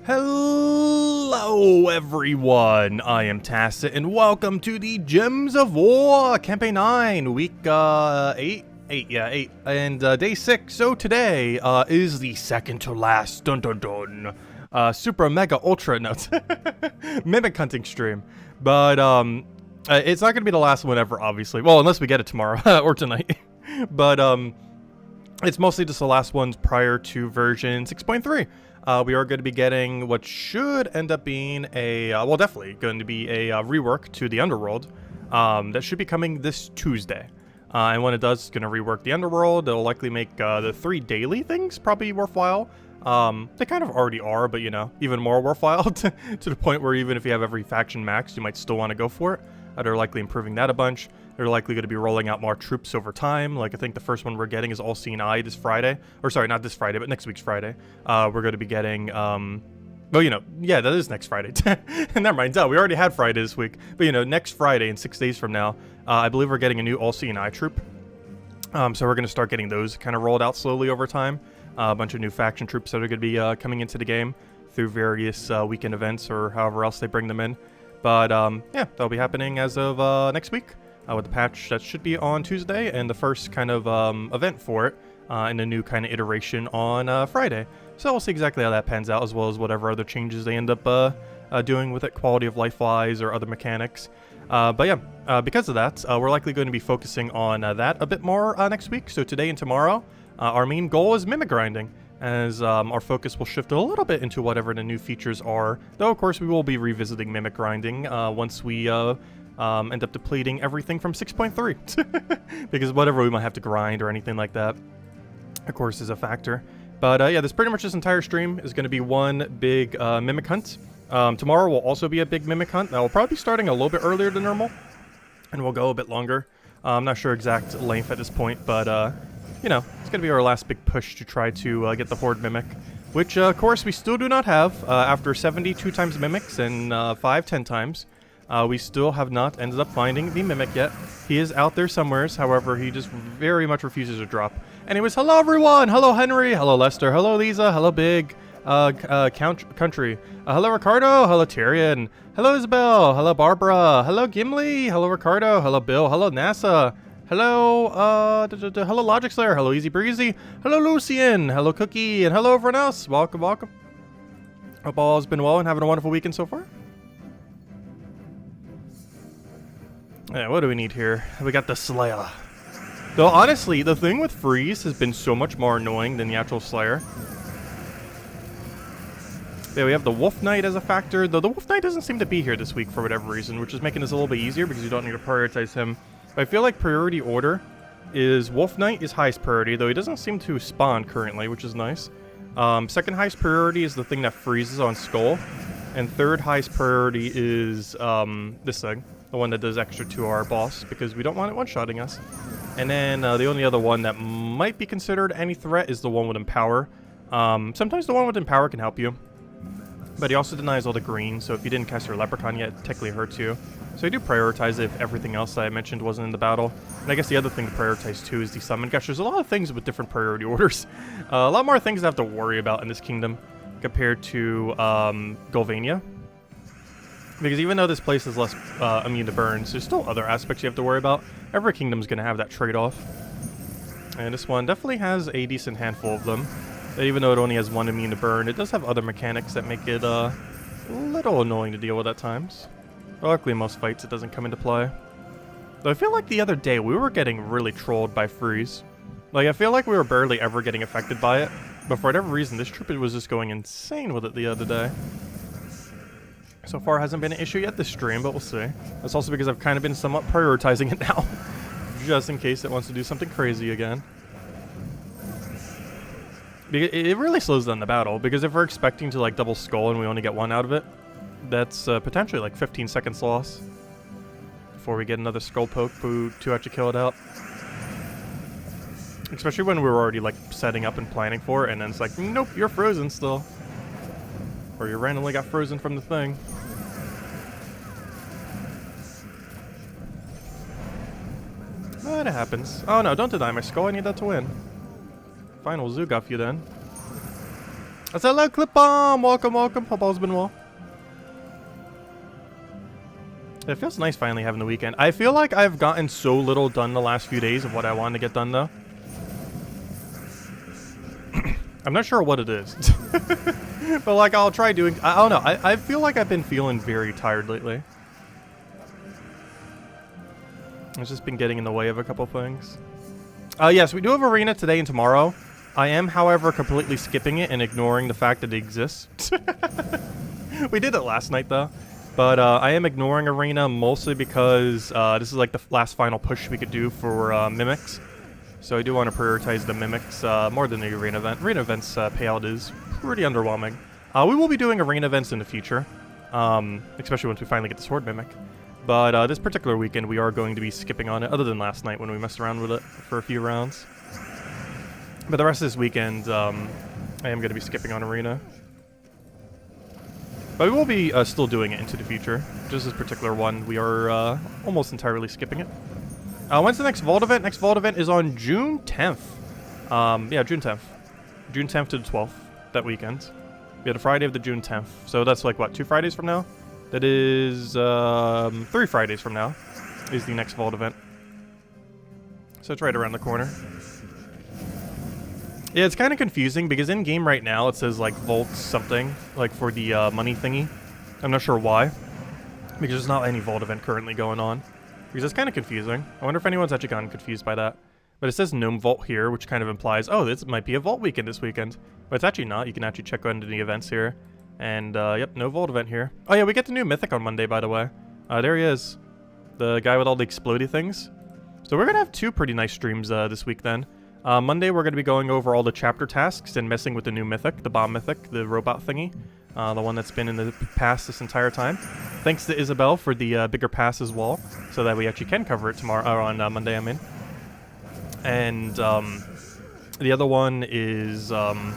Hello everyone, I am Tacit and welcome to the Gems of War Campaign 9, week 8, and day 6. So today is the second to last, super mega ultra notes, mimic hunting stream. But it's not going to be the last one ever, obviously. Well, unless we get it tomorrow or tonight. But it's mostly just the last ones prior to version 6.3. We are going to be getting what should end up being a, well, definitely going to be a rework to the Underworld. That should be coming this Tuesday. And when it does, it's going to rework the Underworld. It'll likely make the 3 daily things probably worthwhile. They kind of already are, but, you know, even more worthwhile to the point where even if you have every faction maxed, you might still want to go for it. They're likely improving that a bunch. They're likely going to be rolling out more troops over time. Like, I think the first one we're getting is All-Seeing Eye this Friday. Or, sorry, not this Friday, but next week's Friday. We're going to be getting, well, you know, yeah, that is next Friday. Never mind, we already had Friday this week. But, you know, next Friday, in 6 days from now, I believe we're getting a new All-Seeing Eye troop. So we're going to start getting those kind of rolled out slowly over time. A bunch of new faction troops that are going to be coming into the game through various weekend events or however else they bring them in. But, yeah, that'll be happening as of next week. With the patch that should be on Tuesday, and the first kind of event for it in the new kind of iteration on Friday. So we'll see exactly how that pans out, as well as whatever other changes they end up doing with it, quality of life-wise or other mechanics. But yeah, because of that, we're likely going to be focusing on that a bit more next week. So today and tomorrow, our main goal is mimic grinding, as our focus will shift a little bit into whatever the new features are. Though, of course, we will be revisiting mimic grinding once we end up depleting everything from 6.3. Because whatever we might have to grind or anything like that, of course, is a factor. But yeah, this pretty much this entire stream is going to be one big mimic hunt. Tomorrow will also be a big mimic hunt. That will probably be starting a little bit earlier than normal, and we'll go a bit longer. I'm not sure exact length at this point, but you know, it's going to be our last big push to try to get the Horde mimic, which of course we still do not have after 72 times mimics and 10 times. We still have not ended up finding the mimic yet. He is out there somewheres, however, he just very much refuses to drop. Anyways, hello everyone! Hello Henry! Hello Lester! Hello Lisa! Hello Big! Country! Hello Ricardo! Hello Tyrion! Hello Isabel! Hello Barbara! Hello Gimli! Hello Ricardo! Hello Bill! Hello NASA! Hello, hello Logic Slayer! Hello Easy Breezy! Hello Lucian! Hello Cookie! And hello everyone else! Welcome, welcome! Hope all has been well and having a wonderful weekend so far. Yeah, what do we need here? We got the Slayer. Though, honestly, the thing with Freeze has been so much more annoying than the actual Slayer. Yeah, we have the Wolf Knight as a factor, though the Wolf Knight doesn't seem to be here this week for whatever reason, which is making this a little bit easier because you don't need to prioritize him. But I feel like priority order is Wolf Knight is highest priority, though he doesn't seem to spawn currently, which is nice. Second highest priority is the thing that freezes on Skull. And third highest priority is this thing. The one that does extra to our boss, because we don't want it one-shotting us. And then the only other one that might be considered any threat is the one with Empower. Sometimes the one with Empower can help you. But he also denies all the green, so if you didn't cast your Leprechaun yet, it technically hurts you. So I do prioritize it if everything else that I mentioned wasn't in the battle. And I guess the other thing to prioritize too is the summon. Gosh, there's a lot of things with different priority orders. A lot more things to have to worry about in this kingdom compared to Golvania. Because even though this place is less immune to burns, there's still other aspects you have to worry about. Every kingdom's going to have that trade-off. And this one definitely has a decent handful of them. Even though it only has one immune to burn, it does have other mechanics that make it a little annoying to deal with at times. But luckily in most fights it doesn't come into play. Though I feel like the other day we were getting really trolled by Freeze. Like, I feel like we were barely ever getting affected by it. But for whatever reason, this troop was just going insane with it the other day. So far hasn't been an issue yet this stream, but we'll see. That's also because I've kind of been somewhat prioritizing it now. Just in case it wants to do something crazy again. It really slows down the battle, because if we're expecting to like double Skull and we only get one out of it, that's potentially like 15 seconds loss before we get another Skull poke to actually kill it out. Especially when we were already like setting up and planning for it, and then it's like, nope, you're frozen still. Or you randomly got frozen from the thing. That happens. Oh no, don't deny my Skull, I need that to win. Fine, we'll Zoog off you then. I said hello, Clip Bomb. Welcome, welcome. Hope all's been well. It feels nice finally having the weekend. I feel like I've gotten so little done the last few days of what I wanted to get done, though. I'm not sure what it is. But, like, I'll try doing... I don't know. I feel like I've been feeling very tired lately. I've just been getting in the way of a couple things. Yes, we do have Arena today and tomorrow. I am, however, completely skipping it and ignoring the fact that it exists. We did it last night, though. But I am ignoring Arena mostly because this is like the last final push we could do for Mimics. So I do want to prioritize the Mimics more than the Arena event. Arena event's payout is pretty underwhelming. We will be doing Arena events in the future, especially once we finally get this Horde Mimic. But this particular weekend we are going to be skipping on it, other than last night when we messed around with it for a few rounds. But the rest of this weekend, I am going to be skipping on Arena. But we will be still doing it into the future. Just this particular one, we are almost entirely skipping it. When's the next Vault event? Next Vault event is on June 10th. Yeah, June 10th. June 10th to the 12th, that weekend. We had a Friday of the June 10th. So that's like, what, 2 Fridays from now? That is 3 Fridays from now is the next Vault event. So it's right around the corner. Yeah, it's kind of confusing because in game right now it says like Vault something, like for the money thingy. I'm not sure why, because there's not any Vault event currently going on. Because it's kind of confusing. I wonder if anyone's actually gotten confused by that. But it says Gnome Vault here, which kind of implies, oh, this might be a Vault weekend this weekend. But it's actually not. You can actually check into the events here. And, yep, no Vault event here. Oh yeah, we get the new Mythic on Monday, by the way. There he is. The guy with all the explodey things. So we're going to have 2 pretty nice streams this week then. Monday, we're going to be going over all the chapter tasks and messing with the new Mythic, the Bomb Mythic, the robot thingy. The one that's been in the past this entire time. Thanks to Isabel for the bigger pass as well, so that we actually can cover it tomorrow, or on Monday, I mean. And the other one is the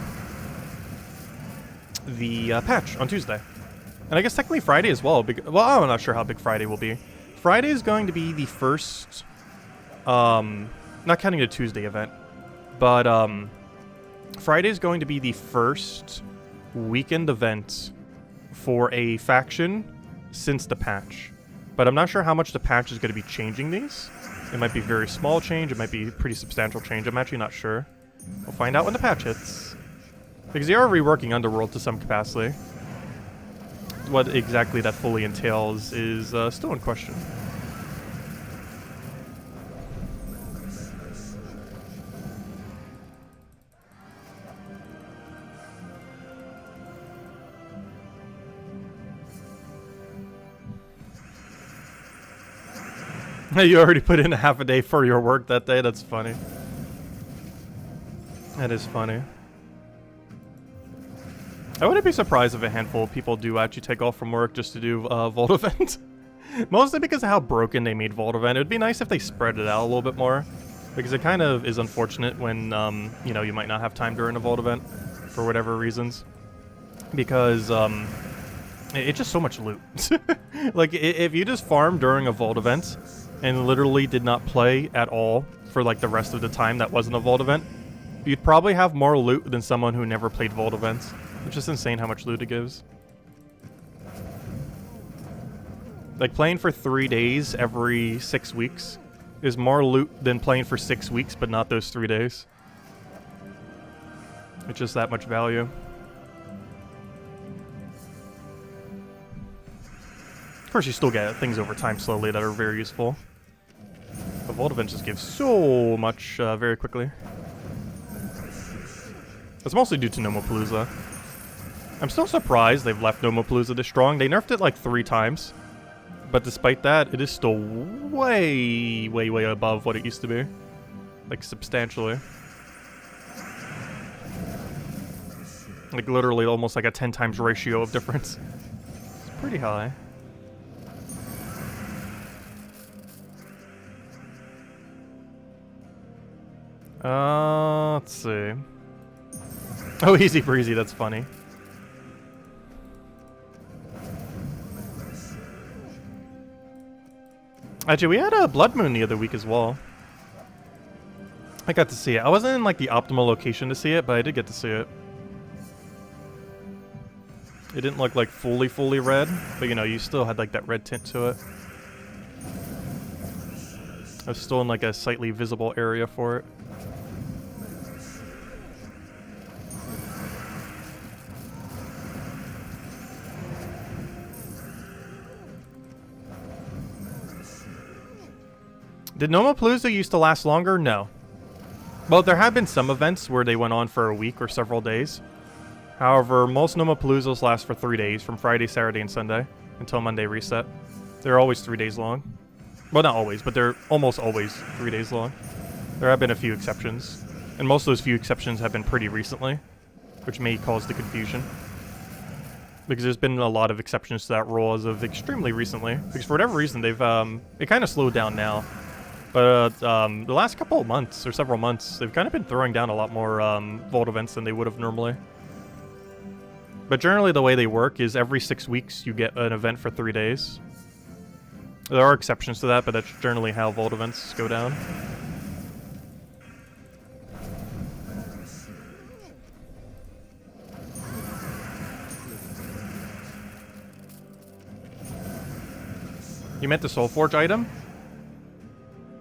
patch on Tuesday. And I guess technically Friday as well. Well, I'm not sure how big Friday will be. Friday is going to be the first, not counting the Tuesday event, but Friday is going to be the first weekend event for a faction since the patch. But I'm not sure how much the patch is going to be changing these. It might be very small change, it might be a pretty substantial change, I'm actually not sure. We'll find out when the patch hits. Because they are reworking Underworld to some capacity. What exactly that fully entails is still in question. You already put in a half a day for your work that day? That's funny. That is funny. I wouldn't be surprised if a handful of people do actually take off from work just to do Vault event. Mostly because of how broken they made Vault event. It would be nice if they spread it out a little bit more. Because it kind of is unfortunate when, you know, you might not have time during a Vault event for whatever reasons. Because, it's just so much loot. Like, if you just farm during a Vault event and literally did not play at all for, like, the rest of the time that wasn't a Vault event, you'd probably have more loot than someone who never played Vault events. It's just insane how much loot it gives. Like, playing for 3 days every 6 weeks is more loot than playing for 6 weeks, but not those 3 days. It's just that much value. Of course, you still get things over time slowly that are very useful. But Vault events just give so much very quickly. It's mostly due to Nomopalooza. I'm still surprised they've left Nomopalooza this strong. They nerfed it like 3 times. But despite that, it is still way, way, way above what it used to be. Like, substantially. Like, literally almost like a 10 times ratio of difference. It's pretty high. Let's see. Oh, easy breezy, that's funny. Actually, we had a Blood Moon the other week as well. I got to see it. I wasn't in, like, the optimal location to see it, but I did get to see it. It didn't look like fully red, but you know, you still had like that red tint to it. I was still in like a slightly visible area for it. Did Nomapalooza used to last longer? No. Well, there have been some events where they went on for a week or several days. However, most Nomapaloozas last for 3 days, from Friday, Saturday, and Sunday, until Monday reset. They're always 3 days long. Well, not always, but they're almost always 3 days long. There have been a few exceptions, and most of those few exceptions have been pretty recently, which may cause the confusion. Because there's been a lot of exceptions to that rule as of extremely recently. Because for whatever reason, they've, it kind of slowed down now. But the last couple of months, or several months, they've kind of been throwing down a lot more vault events than they would have normally. But generally the way they work is every 6 weeks you get an event for 3 days. There are exceptions to that, but that's generally how vault events go down. You meant the Soulforge item?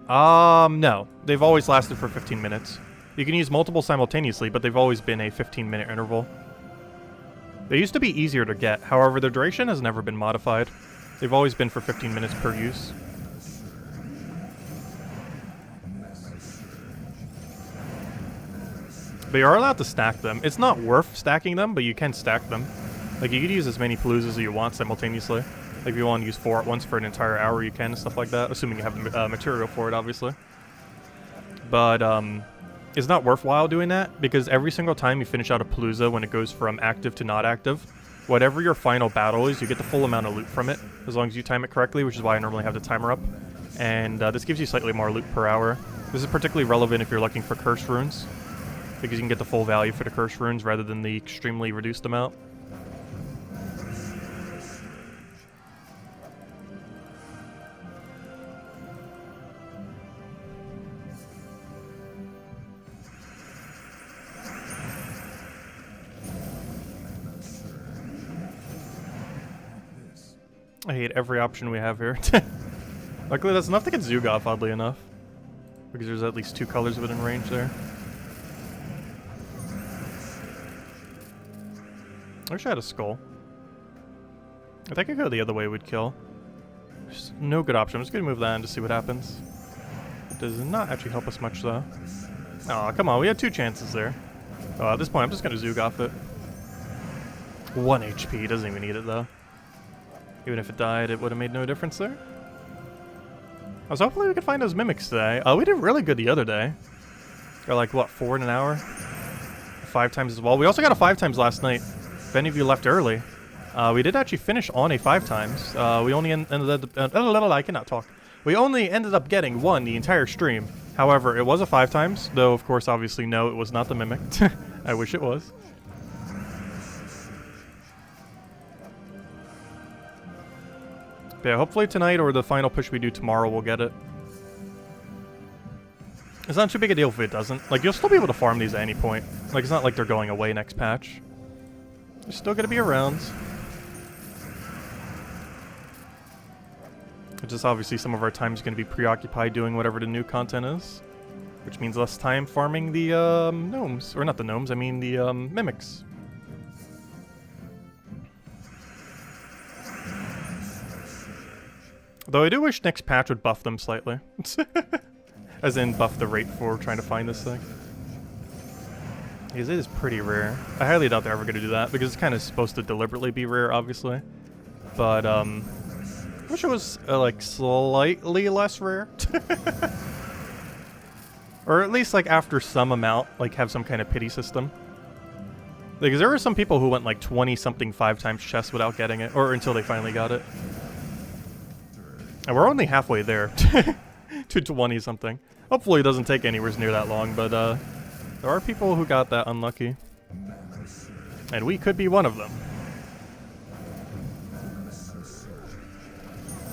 No. They've always lasted for 15 minutes. You can use multiple simultaneously, but they've always been a 15-minute interval. They used to be easier to get, however, their duration has never been modified. They've always been for 15 minutes per use. But you are allowed to stack them. It's not worth stacking them, but you can stack them. Like, you could use as many Paloozas as you want simultaneously. Like, if you want to use 4 at once for an entire hour, you can, and stuff like that. Assuming you have the material for it, obviously. But, it's not worthwhile doing that, because every single time you finish out a Palooza when it goes from active to not active, whatever your final battle is, you get the full amount of loot from it, as long as you time it correctly, which is why I normally have the timer up. And this gives you slightly more loot per hour. This is particularly relevant if you're looking for curse runes, because you can get the full value for the curse runes rather than the extremely reduced amount. I hate every option we have here. Luckily, that's enough to get Zugov, oddly enough. Because there's at least 2 colors within range there. I wish I had a skull. I think I go the other way would kill. There's no good option. I'm just going to move that in to see what happens. It does not actually help us much, though. Aw, come on. We had 2 chances there. At this point, I'm just going to Zugov it. 1 HP. Doesn't even need it, though. Even if it died, it would have made no difference there. I was hoping we could find those mimics today. We did really good the other day. Got like, what, 4 in an hour? 5 times as well. We also got a 5 times last night. If any of you left early. We did actually finish on a 5 times. We only ended up... I cannot talk. We only ended up getting 1 the entire stream. However, it was a 5 times. Though, of course, obviously, no, it was not the mimic. I wish it was. But yeah, hopefully tonight or the final push we do tomorrow we'll get it. It's not too big a deal if it doesn't. Like, you'll still be able to farm these at any point. Like, it's not like they're going away next patch. They're still going to be around. It's just obviously some of our time is going to be preoccupied doing whatever the new content is. Which means less time farming the gnomes. Or not the gnomes, I mean the mimics. Though I do wish next patch would buff them slightly. As in buff the rate for trying to find this thing. Because it is pretty rare. I highly doubt they're ever going to do that, because it's kind of supposed to deliberately be rare, obviously. But, I wish it was, like, slightly less rare. Or at least, like, after some amount, like, have some kind of pity system. Because there were some people who went, like, 20-something 5 times chests without getting it, or until they finally got it. And we're only halfway there to 20-something. Hopefully it doesn't take anywhere near that long, but there are people who got that unlucky. And we could be one of them.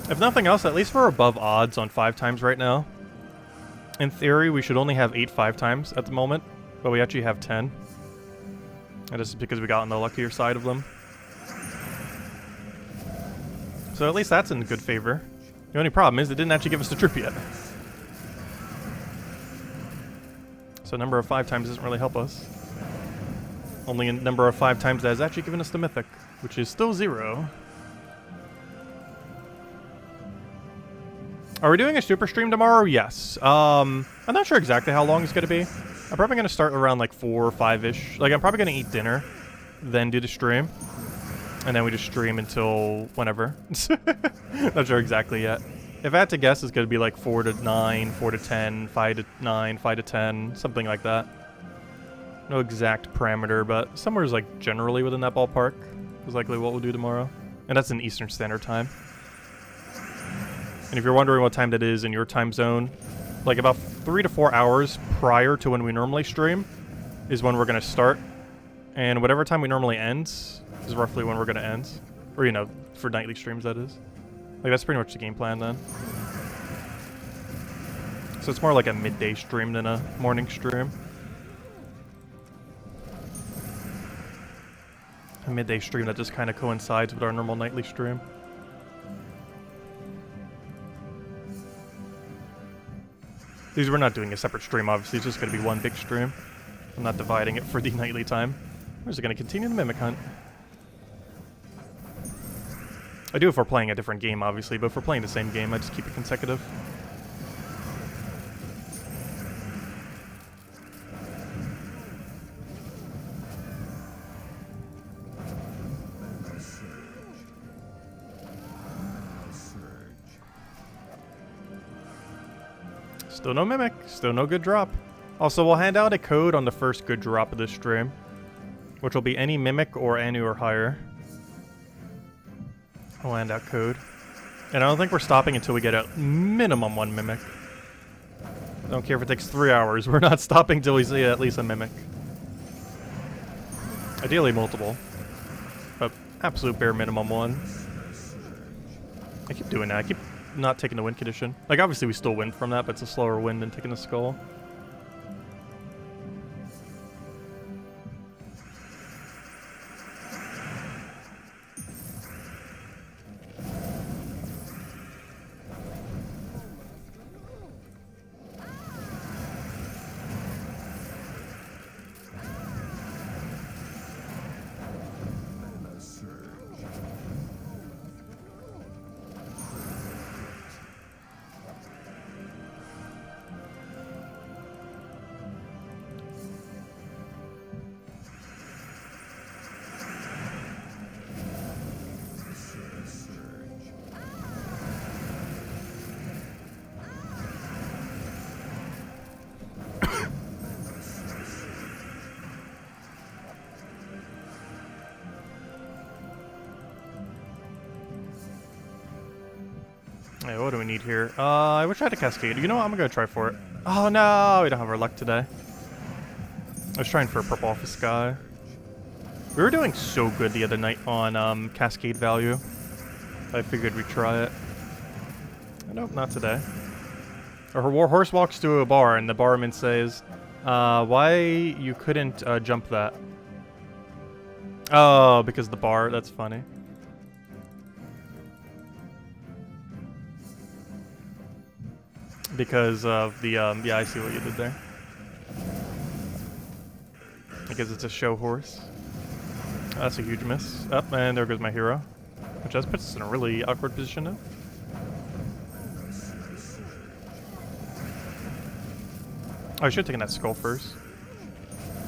If nothing else, at least we're above odds on 5 times right now. In theory, we should only have 8 5 times at the moment, but we actually have 10. And this is because we got on the luckier side of them. So at least that's in good favor. The only problem is it didn't actually give us the troop yet. So a number of 5 times doesn't really help us. Only a number of 5 times that has actually given us the mythic, which is still 0. Are we doing a super stream tomorrow? Yes. I'm not sure exactly how long it's going to be. I'm probably going to start around like 4 or 5-ish. Like, I'm probably going to eat dinner, then do the stream. And then we just stream until whenever. Not sure exactly yet. If I had to guess, it's going to be like 4 to 9, 4 to 10, 5 to 9, 5 to 10, something like that. No exact parameter, but somewhere is like generally within that ballpark is likely what we'll do tomorrow. And that's in Eastern Standard Time. And if you're wondering what time that is in your time zone, like about 3 to 4 hours prior to when we normally stream is when we're going to start. And whatever time we normally end is roughly when we're going to end. Or, you know, for nightly streams, that is. Like, that's pretty much the game plan then. So it's more like a midday stream than a morning stream. A midday stream that just kind of coincides with our normal nightly stream. These we're not doing a separate stream, obviously. It's just going to be one big stream. I'm not dividing it for the nightly time. We're just going to continue the Mimic Hunt. I do if we're playing a different game, obviously, but if we're playing the same game, I just keep it consecutive. Still no Mimic, still no good drop. Also, we'll hand out a code on the first good drop of this stream, which will be any Mimic or Anu or higher. We'll hand out code. And I don't think we're stopping until we get a minimum 1 Mimic. I don't care if it takes 3 hours, we're not stopping till we see at least a Mimic. Ideally multiple, but absolute bare minimum 1. I keep doing that, I keep not taking the win condition. Like, obviously we still win from that, but it's a slower win than taking the skull. Hey, what do we need here? I wish I had a Cascade. You know what? I'm gonna try for it. Oh no, we don't have our luck today. I was trying for a purple off the sky. We were doing so good the other night on Cascade value. I figured we'd try it. Nope, not today. Our horse walks to a bar and the barman says, why you couldn't jump that? Oh, because the bar, that's funny. Because of the, yeah, I see what you did there. Because it's a show horse. That's a huge miss. Up, and there goes my hero. Which just puts us in a really awkward position now. Oh, I should have taken that skull first.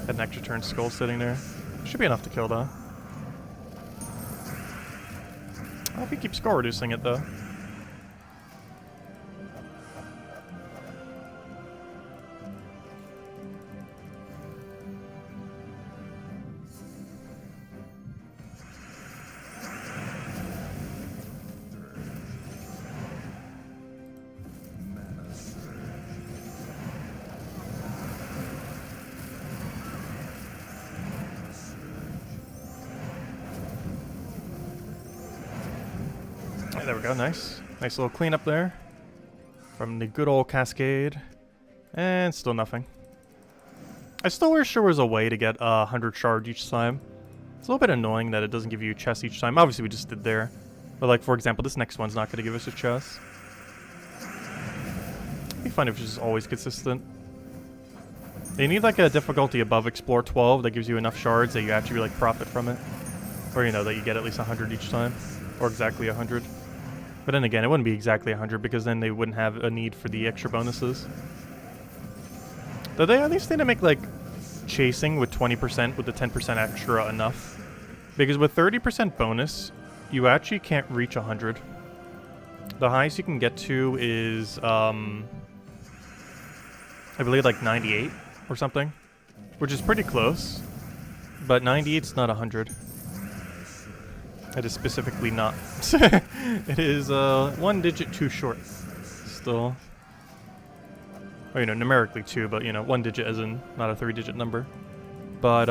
Had an extra turn skull sitting there. Should be enough to kill, though. I hope he keeps score reducing it, though. There we go, nice. Nice little cleanup there from the good old Cascade. And still nothing. I still wish there was a way to get 100 shards each time. It's a little bit annoying that it doesn't give you chests each time. Obviously we just did there. But like, for example, this next one's not going to give us a chest. It'd be fun if it's just always consistent. They need like a difficulty above Explore 12 that gives you enough shards that you actually like profit from it. Or, you know, that you get at least 100 each time. Or exactly 100. But then again, it wouldn't be exactly 100 because then they wouldn't have a need for the extra bonuses. Though they at least need to make like chasing with 20% with the 10% extra enough. Because with 30% bonus, you actually can't reach 100. The highest you can get to is, I believe like 98 or something. Which is pretty close. But 98's not 100. It is specifically not. It is 1 digit too short. Still. Or, you know, numerically 2, but, you know, 1 digit as in not a 3-digit number. But,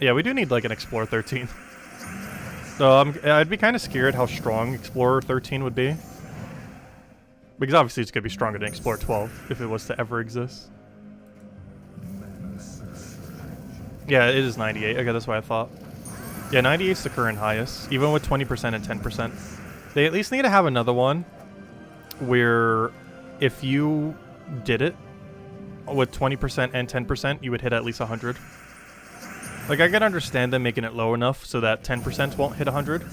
yeah, we do need, like, an Explorer 13. So, I'd be kind of scared how strong Explorer 13 would be. Because obviously it's going to be stronger than Explorer 12, if it was to ever exist. Yeah, it is 98. Okay, that's what I thought. Yeah, 98 is the current highest, even with 20% and 10%. They at least need to have another one where if you did it with 20% and 10%, you would hit at least 100. Like, I can understand them making it low enough so that 10% won't hit 100.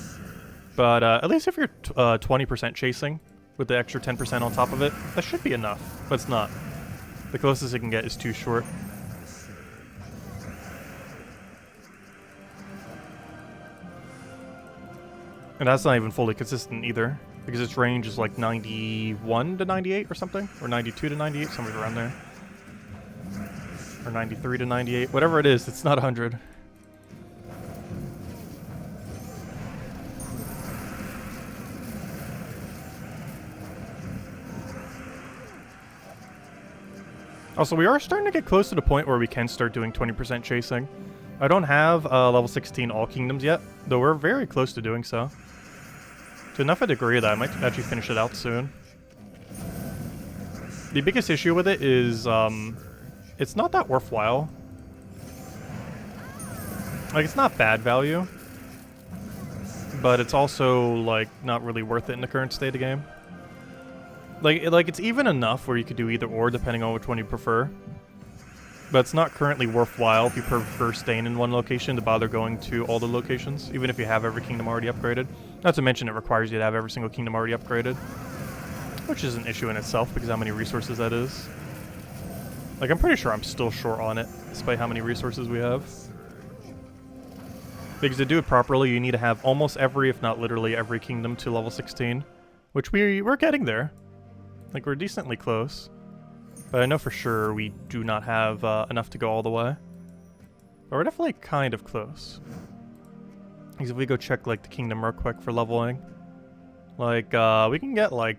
But at least if you're 20% chasing with the extra 10% on top of it, that should be enough. But it's not. The closest it can get is too short. And that's not even fully consistent either, because its range is like 91 to 98 or something, or 92 to 98, somewhere around there. Or 93 to 98, whatever it is, it's not 100. Also, we are starting to get close to the point where we can start doing 20% chasing. I don't have level 16 all kingdoms yet, though we're very close to doing so. To enough a degree that I might actually finish it out soon. The biggest issue with it is, it's not that worthwhile. Like, it's not bad value, but it's also, like, not really worth it in the current state of the game. Like it's even enough where you could do either or, depending on which one you prefer. But it's not currently worthwhile if you prefer staying in one location to bother going to all the locations, even if you have every kingdom already upgraded. Not to mention it requires you to have every single kingdom already upgraded, which is an issue in itself because how many resources that is. Like, I'm pretty sure I'm still short on it, despite how many resources we have. Because to do it properly, you need to have almost every, if not literally every kingdom to level 16, which we're getting there. Like, we're decently close. But I know for sure we do not have enough to go all the way. But we're definitely kind of close. Because if we go check, like, the kingdom real quick for leveling, like, we can get, like,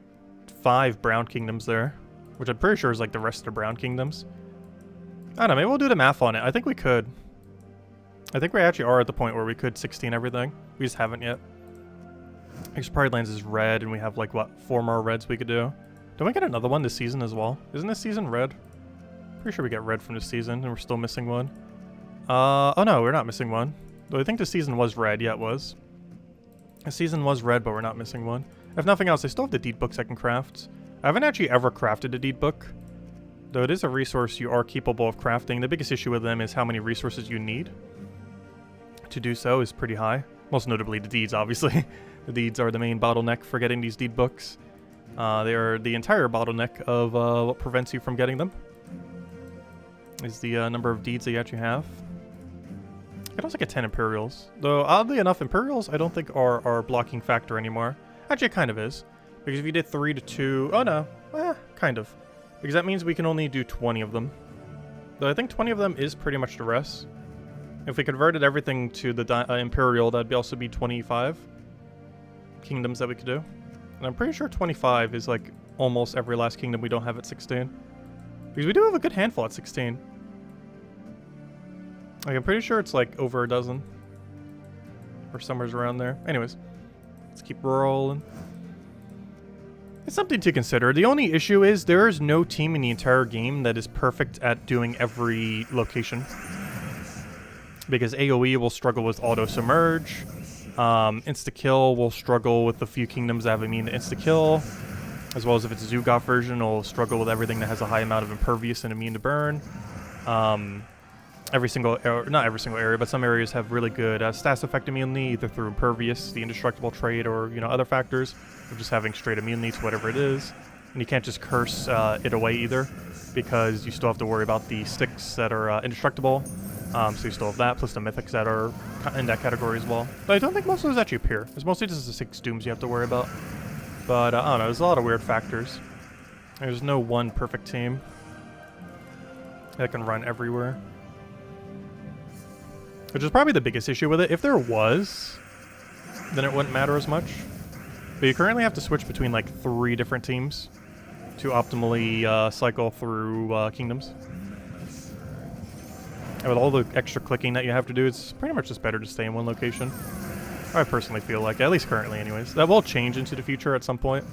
5 brown kingdoms there. Which I'm pretty sure is, like, the rest of the brown kingdoms. I don't know, maybe we'll do the math on it. I think we could. I think we actually are at the point where we could 16 everything. We just haven't yet. Because Pride Lands is red, and we have, like, what, 4 more reds we could do? Don't we get another one this season as well? Isn't this season red? Pretty sure we get red from this season, and we're still missing one. Oh no, we're not missing one. Though I think the season was red. Yeah, it was. The season was red, but we're not missing one. If nothing else, I still have the deed books I can craft. I haven't actually ever crafted a deed book. Though it is a resource you are capable of crafting. The biggest issue with them is how many resources you need to do so is pretty high. Most notably the deeds, obviously. The deeds are the main bottleneck for getting these deed books. They are the entire bottleneck of what prevents you from getting them. Is the number of deeds that you actually have. You can also get 10 Imperials. Though, oddly enough, Imperials I don't think are blocking factor anymore. Actually, it kind of is. Because if you did 3 to 2... Oh, no. Kind of. Because that means we can only do 20 of them. Though I think 20 of them is pretty much the rest. If we converted everything to the Imperial, that'd also be 25 kingdoms that we could do. And I'm pretty sure 25 is like almost every last kingdom we don't have at 16. Because we do have a good handful at 16. Like, I'm pretty sure it's like over a dozen. Or somewhere around there. Anyways, let's keep rolling. It's something to consider. The only issue is there is no team in the entire game that is perfect at doing every location. Because AoE will struggle with auto-submerge. Insta-kill will struggle with the few kingdoms that have immune to insta-kill, as well as if it's a Zugoff version, it'll struggle with everything that has a high amount of impervious and immune to burn. Every single area, not every single area, but some areas have really good stats effect immunity, either through impervious, the indestructible trait, or other factors, or just having straight immunity to whatever it is. And you can't just curse it away either, because you still have to worry about the sticks that are indestructible. So you still have that, plus the mythics that are in that category as well. But I don't think most of those actually appear. It's mostly just the 6 dooms you have to worry about. But I don't know, there's a lot of weird factors. There's no one perfect team that can run everywhere. Which is probably the biggest issue with it. If there was, then it wouldn't matter as much. But you currently have to switch between like 3 different teams to optimally cycle through kingdoms. And with all the extra clicking that you have to do, it's pretty much just better to stay in one location. I personally feel like, at least currently anyways. That will change into the future at some point.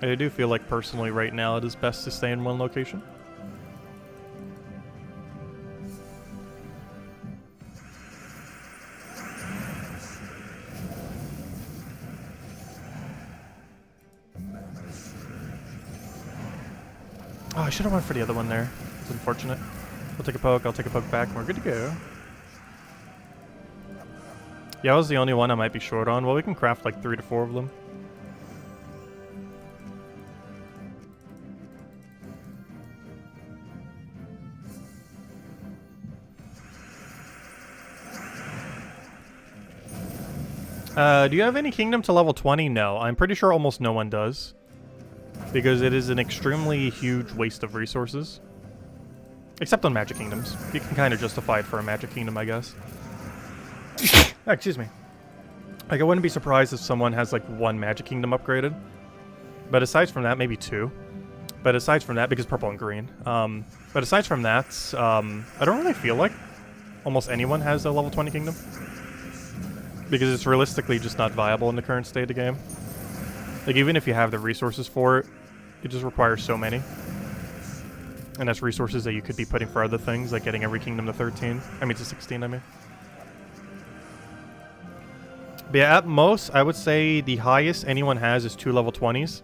I do feel like personally right now it is best to stay in one location. Oh, I should have went for the other one there. It's unfortunate. I'll take a poke, I'll take a poke back, and we're good to go. Yeah, I was the only one I might be short on. Well, we can craft like 3 to 4 of them. Do you have any kingdom to level 20? No. I'm pretty sure almost no one does. Because it is an extremely huge waste of resources. Except on magic kingdoms. You can kind of justify it for a magic kingdom, I guess. Excuse me. Like, I wouldn't be surprised if someone has like 1 magic kingdom upgraded. But aside from that, maybe 2. But aside from that, because purple and green. But aside from that, I don't really feel like almost anyone has a level 20 kingdom. Because it's realistically just not viable in the current state of the game. Like, even if you have the resources for it, it just requires so many. And that's resources that you could be putting for other things, like getting every kingdom to 13. I mean, to 16, I mean. But yeah, at most, I would say the highest anyone has is 2 level 20s.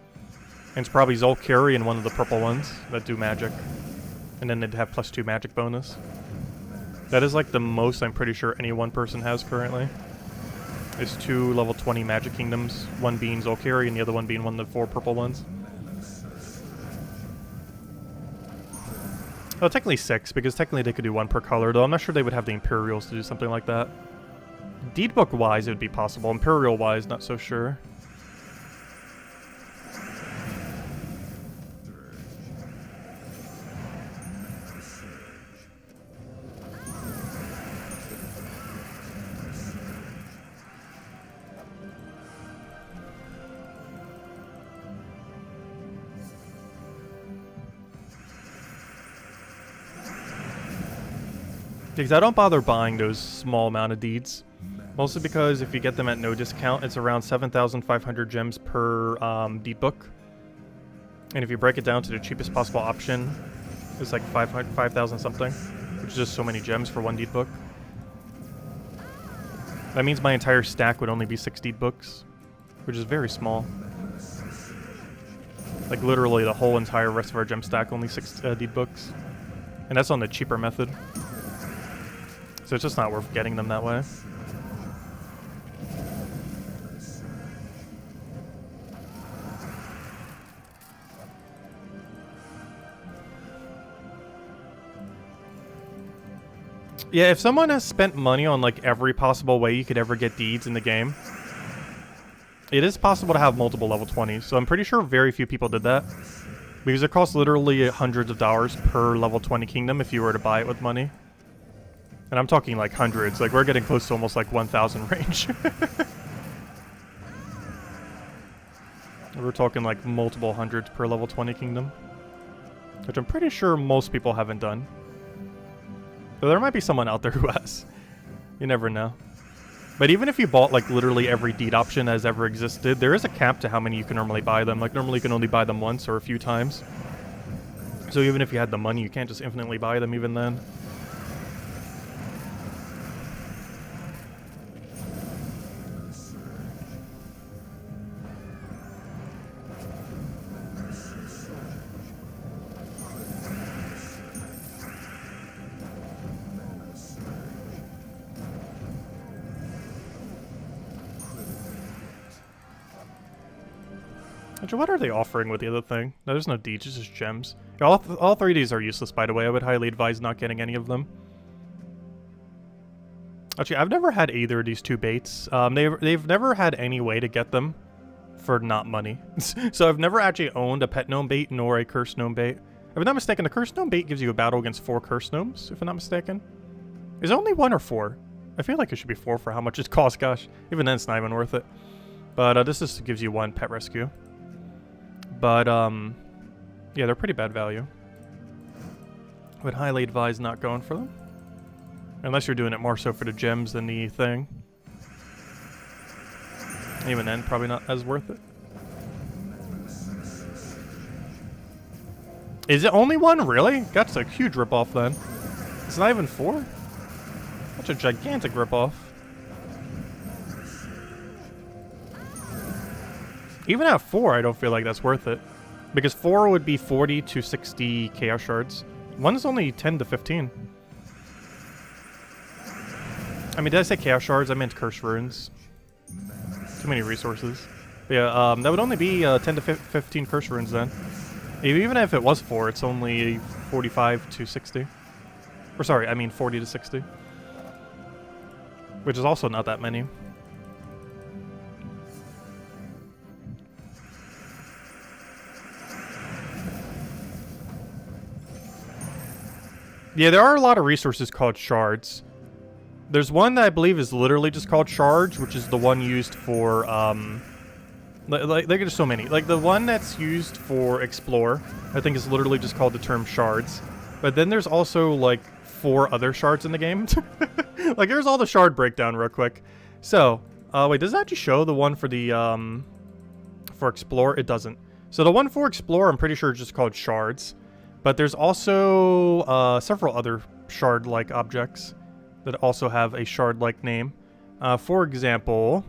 And it's probably Zolkiri and one of the purple ones that do magic. And then they'd have +2 magic bonus. That is like the most I'm pretty sure any one person has currently. Is 2 level 20 magic kingdoms, one being Zolkiri and the other one being one of the 4 purple ones. Well, technically 6, because technically they could do 1 per color, though I'm not sure they would have the Imperials to do something like that. TeeDuk-wise, it would be possible. Imperial-wise, not so sure. Because I don't bother buying those small amount of deeds. Mostly because if you get them at no discount, it's around 7,500 gems per deed book. And if you break it down to the cheapest possible option, it's like 5,000 something. Which is just so many gems for 1 deed book. That means my entire stack would only be 6 deed books. Which is very small. Like literally the whole entire rest of our gem stack, only 6 deed books. And that's on the cheaper method. So it's just not worth getting them that way. Yeah, if someone has spent money on like every possible way you could ever get deeds in the game, it is possible to have multiple level 20s. So I'm pretty sure very few people did that. Because it costs literally hundreds of dollars per level 20 kingdom if you were to buy it with money. And I'm talking like hundreds, like we're getting close to almost like 1,000 range. We're talking like multiple hundreds per level 20 kingdom. Which I'm pretty sure most people haven't done. But there might be someone out there who has. You never know. But even if you bought like literally every deed option that has ever existed, there is a cap to how many you can normally buy them. Like normally you can only buy them once or a few times. So even if you had the money, you can't just infinitely buy them even then. Actually, what are they offering with the other thing? No, there's no deeds, it's just gems. Yeah, all 3 of these are useless, by the way. I would highly advise not getting any of them. Actually, I've never had either of these 2 baits. They've never had any way to get them for not money. So I've never actually owned a pet gnome bait nor a cursed gnome bait. If I'm not mistaken, the cursed gnome bait gives you a battle against 4 cursed gnomes, if I'm not mistaken. Is it only 1 or 4? I feel like it should be 4 for how much it costs, gosh. Even then, it's not even worth it. But this just gives you 1 pet rescue. But, yeah, they're pretty bad value. Would highly advise not going for them. Unless you're doing it more so for the gems than the thing. Even then, probably not as worth it. Is it only 1? Really? That's a huge ripoff then. It's not even 4? That's a gigantic ripoff. Even at 4, I don't feel like that's worth it. Because 4 would be 40 to 60 Chaos Shards. 1 is only 10 to 15. I mean, did I say Chaos Shards? I meant Curse Runes. Too many resources. But yeah, that would only be 10 to 15 Curse Runes then. Even if it was 4, it's only 45 to 60. Or sorry, I mean 40 to 60. Which is also not that many. Yeah, there are a lot of resources called shards. There's one that I believe is literally just called shards, which is the one used for, like there's so many. Like the one that's used for explore, I think is literally just called the term shards. But then there's also like 4 other shards in the game. Like here's all the shard breakdown real quick. So, wait, does it actually show the one for the, for explore? It doesn't. So the one for explore, I'm pretty sure is just called shards. But there's also several other shard-like objects that also have a shard-like name. For example...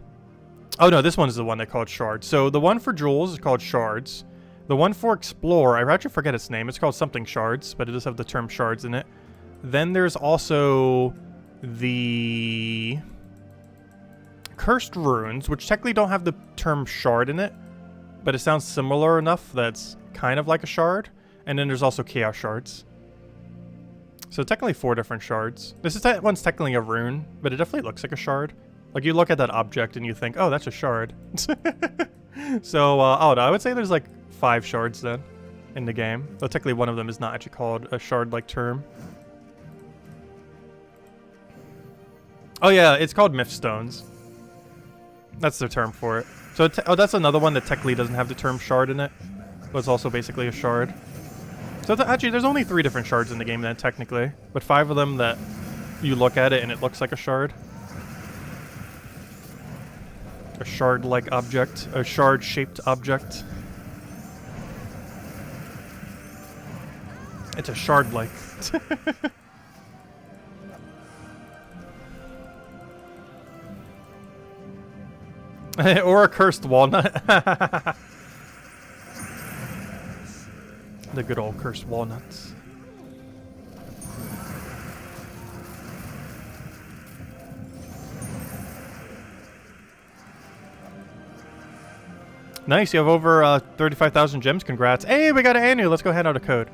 Oh no, this one is the one they called shards. So the one for jewels is called shards. The one for explore, I actually forget its name. It's called something shards, but it does have the term shards in it. Then there's also the cursed runes, which technically don't have the term shard in it, but it sounds similar enough that's kind of like a shard. And then there's also Chaos Shards. So technically 4 different shards. This one's technically a rune, but it definitely looks like a shard. Like you look at that object and you think, oh, that's a shard. So, oh no, I would say there's like 5 shards then in the game. Though technically one of them is not actually called a shard-like term. Oh yeah, it's called Myth Stones. That's the term for it. So, oh, that's another one that technically doesn't have the term shard in it, but it's also basically a shard. So actually, there's only 3 different shards in the game then, technically. But 5 of them that you look at it and it looks like a shard. A shard-like object. A shard-shaped object. It's a shard-like. Or a cursed walnut. The good old cursed walnuts. Nice, you have over 35,000 gems. Congrats. Hey, we got an Anu. Let's go hand out a code.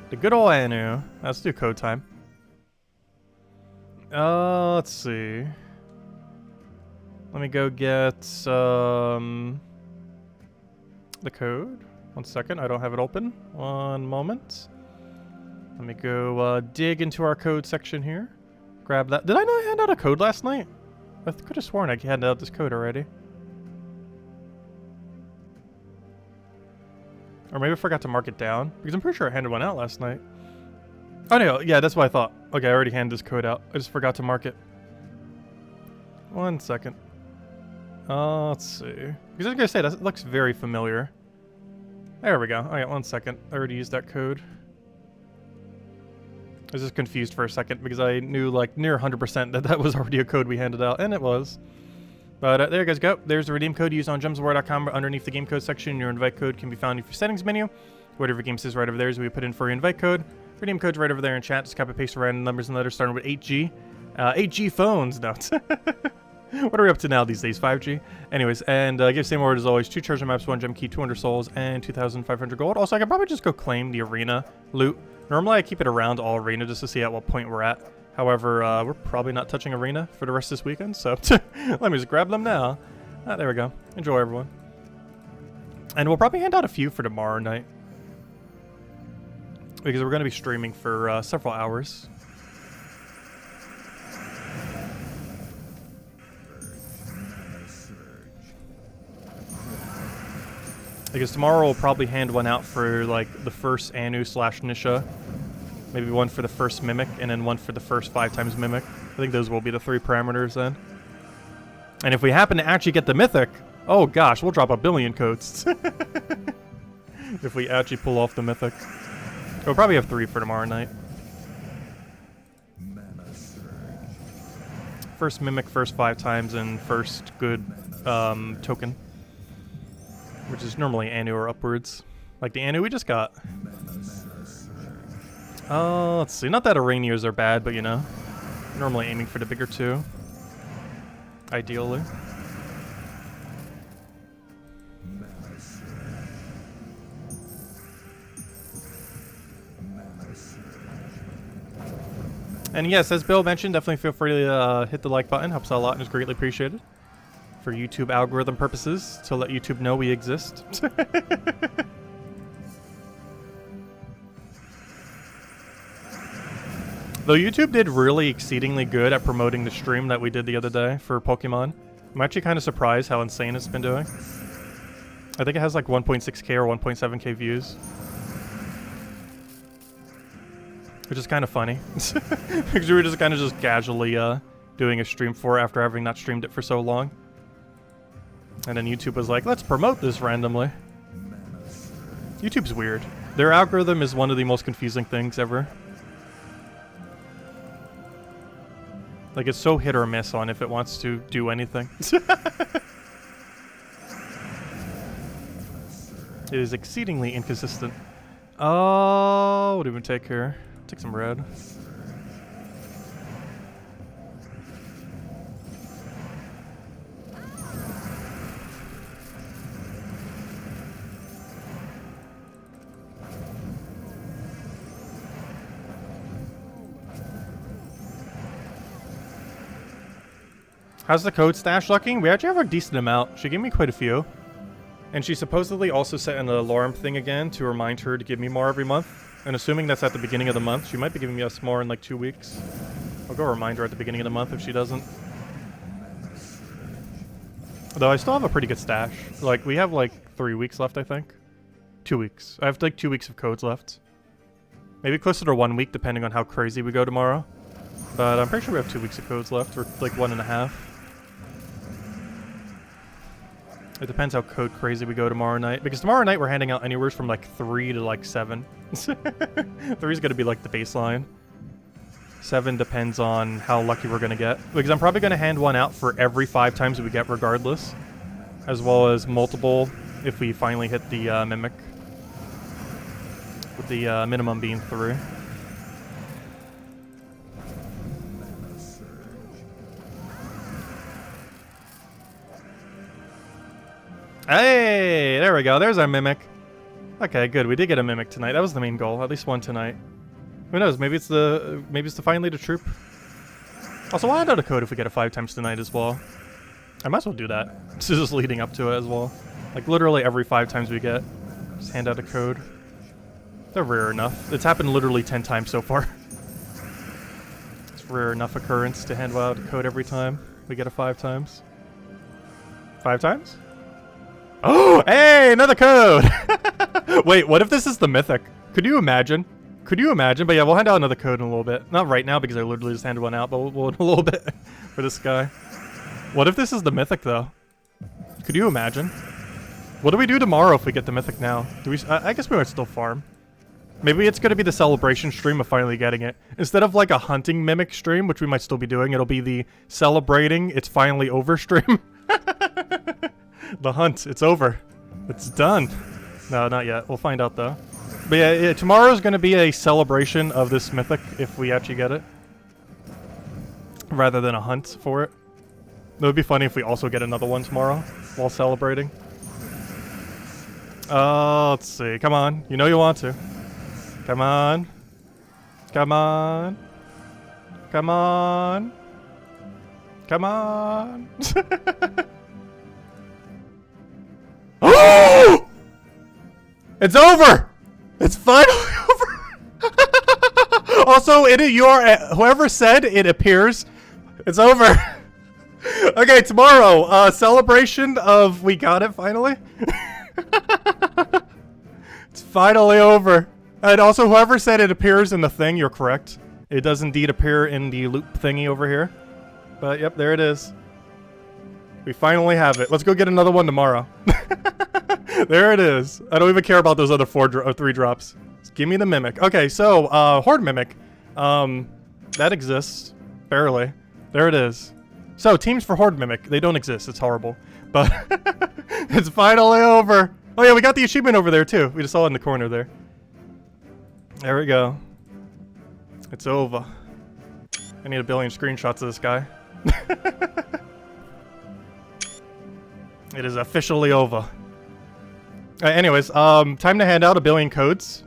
The good old Anu. Let's do code time. Let's see. Let me go get the code. 1 second, I don't have it open. 1 moment. Let me go dig into our code section here. Grab that. Did I not hand out a code last night? I could have sworn I handed out this code already. Or maybe I forgot to mark it down. Because I'm pretty sure I handed one out last night. Oh no, yeah, that's what I thought. Okay, I already handed this code out. I just forgot to mark it. 1 second. Let's see. Because I was going to say, that looks very familiar. There we go. Alright, 1 second. I already used that code. I was just confused for a second because I knew like near 100% that that was already a code we handed out, and it was. But there you guys go. There's the redeem code used on gemsofwar.com. Underneath the game code section, your invite code can be found in your settings menu. Whatever game says right over there is we put in for your invite code. Redeem code's right over there in chat. Just copy paste random numbers and letters starting with 8G. 8G phones. No. What are we up to now these days? 5G? Anyways, and give same order as always. 2 treasure maps, 1 gem key, 200 souls, and 2,500 gold. Also, I can probably just go claim the arena loot. Normally, I keep it around all arena just to see at what point we're at. However, we're probably not touching arena for the rest of this weekend, so let me just grab them now. There we go. Enjoy, everyone. And we'll probably hand out a few for tomorrow night, because we're going to be streaming for several hours. Because tomorrow we'll probably hand one out for like the first Anu/Nisha. Maybe one for the first Mimic, and then one for the first 5x Mimic. I think those will be the 3 parameters then. And if we happen to actually get the Mythic, oh gosh, we'll drop 1 billion codes. If we actually pull off the Mythic. We'll probably have 3 for tomorrow night. First Mimic, first 5x, and first good token. Which is normally Anu or upwards. Like the Anu we just got. Let's see. Not that Iranians are bad, but you know. Normally aiming for the bigger 2. Ideally. And yes, as Bill mentioned, definitely feel free to hit the like button. Helps out a lot and is greatly appreciated. For YouTube algorithm purposes, to let YouTube know we exist. Though YouTube did really exceedingly good at promoting the stream that we did the other day for Pokemon. I'm actually kind of surprised how insane it's been doing. I think it has like 1.6k or 1.7k views. Which is kind of funny. Because we were just kind of just casually doing a stream for it after having not streamed it for so long. And then YouTube was like, let's promote this randomly. YouTube's weird. Their algorithm is one of the most confusing things ever. Like, it's so hit or miss on if it wants to do anything. It is exceedingly inconsistent. Oh, what do we take here? Take some red. How's the code stash looking? We actually have a decent amount. She gave me quite a few. And she supposedly also set an alarm thing again to remind her to give me more every month. And assuming that's at the beginning of the month, she might be giving me us more in like 2 weeks. I'll go remind her at the beginning of the month if she doesn't. Though I still have a pretty good stash. Like, we have like 3 weeks left, I think. 2 weeks. I have like 2 weeks of codes left. Maybe closer to 1 week, depending on how crazy we go tomorrow. But I'm pretty sure we have 2 weeks of codes left, or like 1.5. It depends how code crazy we go tomorrow night. Because tomorrow night we're handing out anywhere from like 3 to like 7. 3 is going to be like the baseline. 7 depends on how lucky we're going to get. Because I'm probably going to hand one out for every 5x we get regardless. As well as multiple if we finally hit the Mimic. With the minimum being 3. Hey, there we go. There's our Mimic. Okay, good. We did get a Mimic tonight. That was the main goal. At least one tonight. Who knows? Maybe it's the finally the troop. Also, why not a code if we get a 5x tonight as well? I might as well do that. This is just leading up to it as well. Like literally every 5x we get, just hand out a code. They're rare enough. It's happened literally 10 times so far. It's rare enough occurrence to hand out a code every time we get a 5x. 5x? Oh, hey, another code! Wait, what if this is the Mythic? Could you imagine? Could you imagine? But yeah, we'll hand out another code in a little bit. Not right now because I literally just handed one out, but we'll in a little bit for this guy. What if this is the Mythic though? Could you imagine? What do we do tomorrow if we get the Mythic now? Do we? I guess we might still farm. Maybe it's gonna be the celebration stream of finally getting it. Instead of like a hunting Mimic stream, which we might still be doing, it'll be the celebrating it's finally over stream. The hunt, it's over. It's done. No, not yet. We'll find out though. But yeah, tomorrow's gonna be a celebration of this Mythic if we actually get it. Rather than a hunt for it. It would be funny if we also get another one tomorrow while celebrating. Let's see. Come on. You know you want to. Come on. Come on. Come on. Come on. Oh! It's over! It's finally over! Also, you are whoever said it appears. It's over. Okay, tomorrow, celebration of we got it finally. It's finally over. And also, whoever said it appears in the thing, you're correct. It does indeed appear in the loop thingy over here. But yep, there it is. We finally have it. Let's go get another one tomorrow. There it is. I don't even care about those other 3 drops. Just give me the Mimic. Okay, so, Horde Mimic. That exists. Barely. There it is. So, teams for Horde Mimic. They don't exist. It's horrible. But, it's finally over. Oh yeah, we got the achievement over there too. We just saw it in the corner there. There we go. It's over. I need a billion screenshots of this guy. It is officially over. Anyways, time to hand out a billion codes.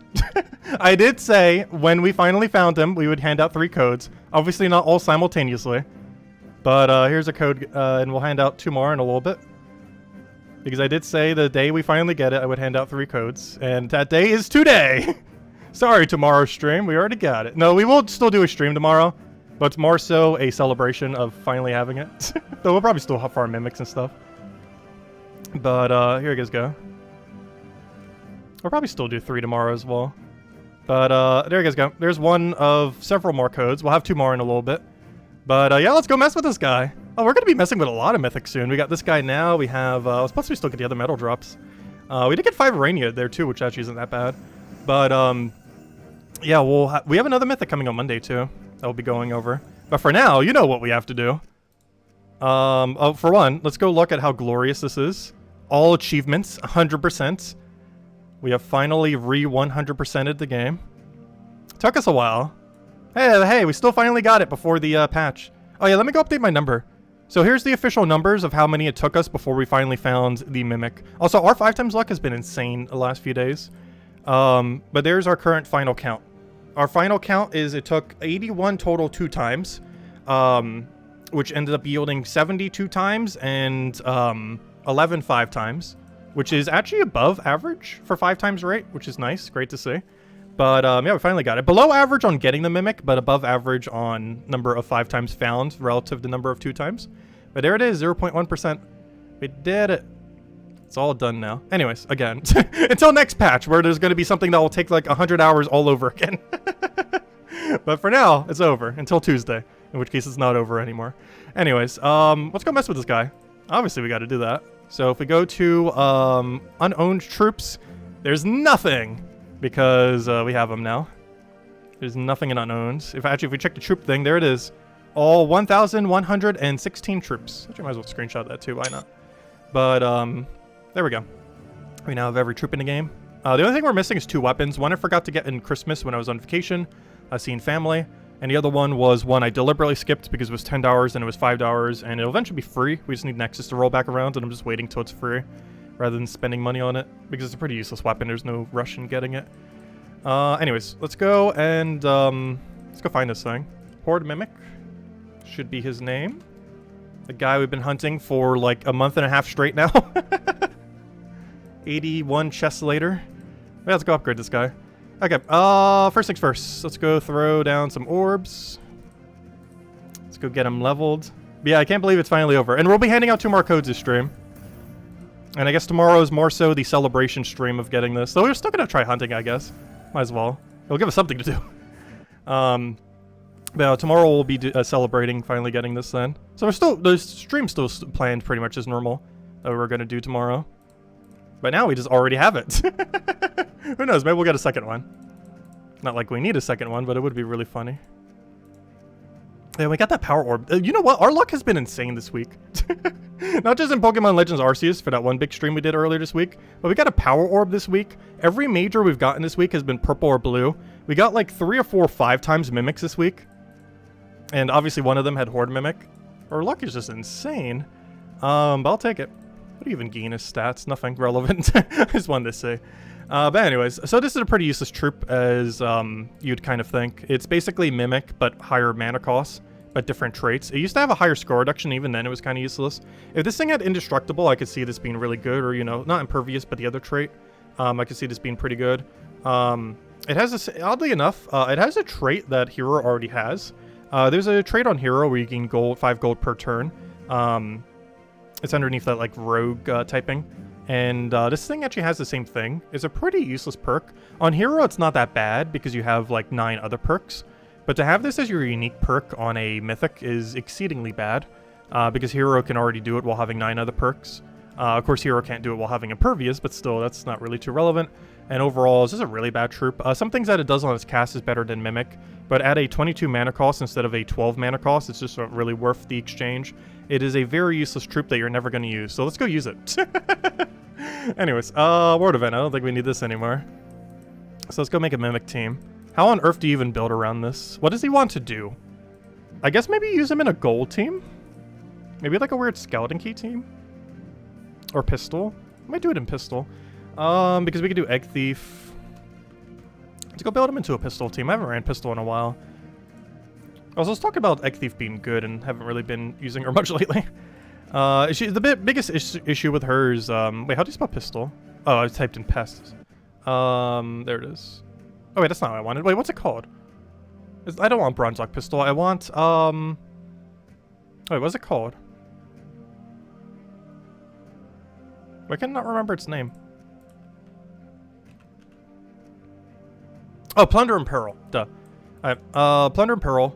I did say when we finally found him, we would hand out 3 codes. Obviously not all simultaneously. But here's a code, and we'll hand out 2 more in a little bit. Because I did say the day we finally get it, I would hand out 3 codes. And that day is today! Sorry, tomorrow's stream. We already got it. No, we will still do a stream tomorrow. But it's more so a celebration of finally having it. Though we'll probably still have our mimics and stuff. But here you guys go. We'll probably still do 3 tomorrow as well. But there you guys go. There's one of several more codes. We'll have 2 more in a little bit. But yeah, let's go mess with this guy. Oh, we're going to be messing with a lot of mythics soon. We got this guy now. We have, plus we still get the other metal drops. We did get 5 Arania there too, which actually isn't that bad. But yeah, we have another mythic coming on Monday too. That we'll be going over. But for now, you know what we have to do. Oh, for one, let's go look at how glorious this is. All achievements, 100%. We have finally re-100%ed the game. Took us a while. Hey, we still finally got it before the patch. Oh yeah, let me go update my number. So here's the official numbers of how many it took us before we finally found the Mimic. Also, our 5 times luck has been insane the last few days. But there's our current final count. Our final count is it took 81 total 2 times, which ended up yielding 72 times and 11 5 times, which is actually above average for 5 times rate, which is nice. Great to see. But yeah, we finally got it. Below average on getting the Mimic, but above average on number of 5 times found relative to number of 2 times. But there it is, 0.1%. We did it. It's all done now. Anyways, again, until next patch, where there's going to be something that will take like 100 hours all over again. But for now, it's over until Tuesday, in which case it's not over anymore. Anyways, let's go mess with this guy. Obviously, we got to do that. So if we go to unowned troops, there's nothing because we have them now. There's nothing in unowned. If we check the troop thing, there it is. All 1,116 troops. Actually, might as well screenshot that too. Why not? But there we go. We now have every troop in the game. The only thing we're missing is 2 weapons. One I forgot to get in Christmas when I was on vacation, seeing family. And the other one was one I deliberately skipped because it was $10 and it was $5, and it'll eventually be free. We just need Nexus to roll back around, and I'm just waiting till it's free rather than spending money on it because it's a pretty useless weapon. There's no rush in getting it. Anyways, let's go and let's go find this thing. Horde Mimic should be his name. The guy we've been hunting for like a month and a half straight now. 81 chests later. Yeah, let's go upgrade this guy. Okay, first things first. Let's go throw down some orbs. Let's go get them leveled. But yeah, I can't believe it's finally over. And we'll be handing out 2 more codes this stream. And I guess tomorrow is more so the celebration stream of getting this. Though we're still going to try hunting, I guess. Might as well. It'll give us something to do. But tomorrow we'll be celebrating finally getting this then. So the stream's still planned pretty much as normal that we're going to do tomorrow. But now we just already have it. Who knows? Maybe we'll get a second one. Not like we need a second one, but it would be really funny. Yeah, we got that power orb. You know what? Our luck has been insane this week. Not just in Pokemon Legends Arceus for that one big stream we did earlier this week, but we got a power orb this week. Every major we've gotten this week has been purple or blue. We got like 3 or 4 5 times Mimics this week. And obviously one of them had Horde Mimic. Our luck is just insane. But I'll take it. What do you even gain as stats? Nothing relevant. I just wanted to say. But anyways, so this is a pretty useless troop as you'd kind of think. It's basically Mimic, but higher mana cost, but different traits. It used to have a higher score reduction, even then it was kind of useless. If this thing had Indestructible, I could see this being really good, or, you know, not Impervious, but the other trait. I could see this being pretty good. It has this, oddly enough, it has a trait that Hero already has. There's a trait on Hero where you gain 5 gold per turn. It's underneath that, like, rogue typing. And this thing actually has the same thing. It's a pretty useless perk. On Hero, it's not that bad because you have, like, 9 other perks. But to have this as your unique perk on a Mythic is exceedingly bad. Because Hero can already do it while having 9 other perks. Of course, Hero can't do it while having Impervious, but still, that's not really too relevant. And overall, this is a really bad troop. Some things that it does on its cast is better than Mimic, but at a 22 mana cost instead of a 12 mana cost, it's just really worth the exchange. It is a very useless troop that you're never going to use, so let's go use it. Anyways, World Event, I don't think we need this anymore. So let's go make a Mimic team. How on earth do you even build around this? What does he want to do? I guess maybe use him in a gold team? Maybe like a weird Skeleton Key team? Or Pistol? I might do it in Pistol. Because we could do Egg Thief. Let's go build him into a Pistol team. I haven't ran Pistol in a while. Also, let's talk about Egg Thief being good and haven't really been using her much lately. The biggest issue with her is, wait, how do you spell Pistol? Oh, I typed in Pest. There it is. Oh, wait, that's not what I wanted. Wait, what's it called? I don't want Bronze Lock Pistol. I want, wait, what's it called? I cannot remember its name. Oh, Plunder and Peril. Duh. Alright, Plunder and Peril.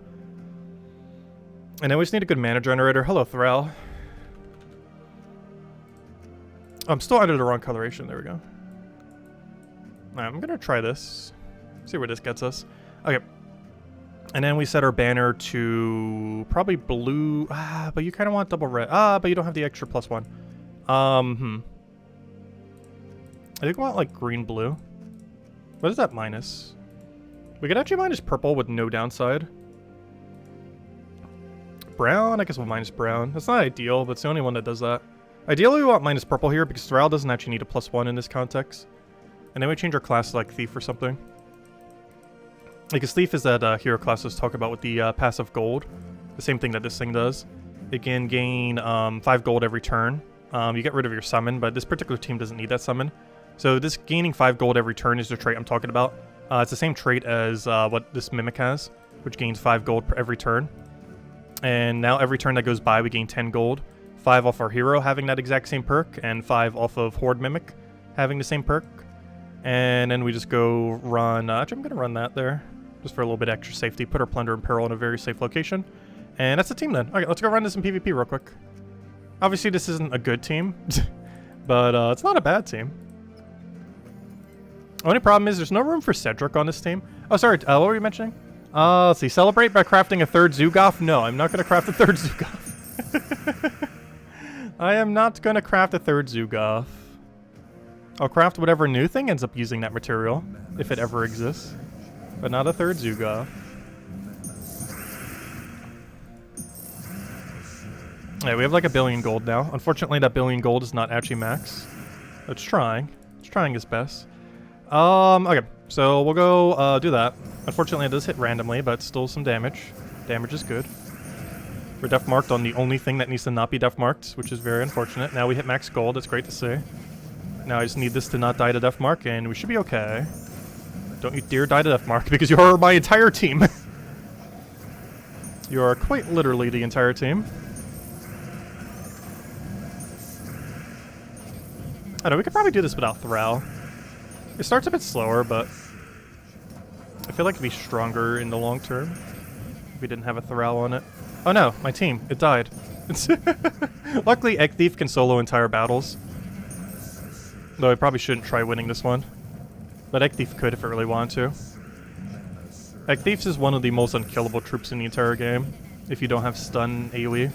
And then we just need a good mana generator. Hello, Thrall. I'm still under the wrong coloration. There we go. Alright, I'm gonna try this. See where this gets us. Okay. And then we set our banner to probably blue. But you kind of want double red. But you don't have the extra +1. I think I want like green-blue. What is that minus? We could actually minus purple with no downside. Brown? I guess we'll minus brown. That's not ideal, but it's the only one that does that. Ideally, we want minus purple here because Thrall doesn't actually need a +1 in this context. And then we change our class to like Thief or something. Because Thief is that hero class let's talk about with the passive gold. The same thing that this thing does. It can gain 5 gold every turn. You get rid of your summon, but this particular team doesn't need that summon. So this gaining 5 gold every turn is the trait I'm talking about. It's the same trait as what this Mimic has, which gains 5 gold per every turn. And now every turn that goes by, we gain 10 gold. 5 off our hero having that exact same perk, and 5 off of Horde Mimic having the same perk. And then we just go run... actually, I'm going to run that there, just for a little bit extra safety. Put our Plunder and Peril in a very safe location. And that's the team then. Okay, let's go run this in PvP real quick. Obviously, this isn't a good team, but it's not a bad team. Only problem is there's no room for Cedric on this team. Oh, sorry, what were you mentioning? Let's see, celebrate by crafting a 3rd Zugoff? No, I'm not going to craft a 3rd Zugoff. I am not going to craft a 3rd Zugoff. I'll craft whatever new thing ends up using that material, if it ever exists. But not a 3rd Zugoff. Yeah, we have like 1 billion gold now. Unfortunately, that 1 billion gold is not actually max. It's trying. It's trying its best. Okay, so we'll go do that. Unfortunately, it does hit randomly, but still some damage. Damage is good. We're def marked on the only thing that needs to not be def marked, which is very unfortunate. Now we hit max gold. It's great to see. Now I just need this to not die to def mark, and we should be okay. Don't you dare die to def mark, because you're my entire team. You are quite literally the entire team. I know, we could probably do this without Thrall. It starts a bit slower, but I feel like it'd be stronger in the long term if we didn't have a Thrall on it. Oh no, my team, it died. Luckily, Egg Thief can solo entire battles. Though I probably shouldn't try winning this one. But Egg Thief could if it really wanted to. Egg Thief is one of the most unkillable troops in the entire game, if you don't have stun AoE.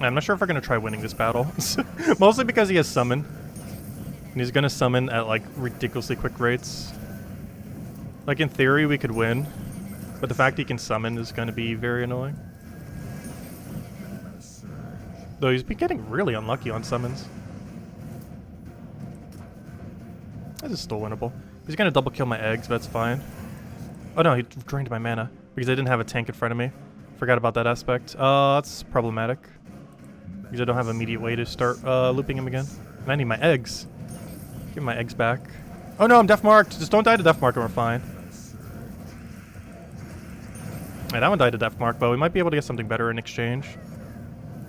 I'm not sure if we're going to try winning this battle. Mostly because he has summon. And he's gonna summon at like ridiculously quick rates. Like in theory we could win, but the fact he can summon is gonna be very annoying. Though he's been getting really unlucky on summons. This is still winnable. He's gonna double kill my eggs, but that's fine. Oh no, he drained my mana because I didn't have a tank in front of me. Forgot about that aspect. That's problematic. Because I don't have an immediate way to start looping him again. And I need my eggs. Give my eggs back. Oh no, I'm death marked. Just don't die to death mark and we're fine. Yeah, that one died to death mark, but we might be able to get something better in exchange.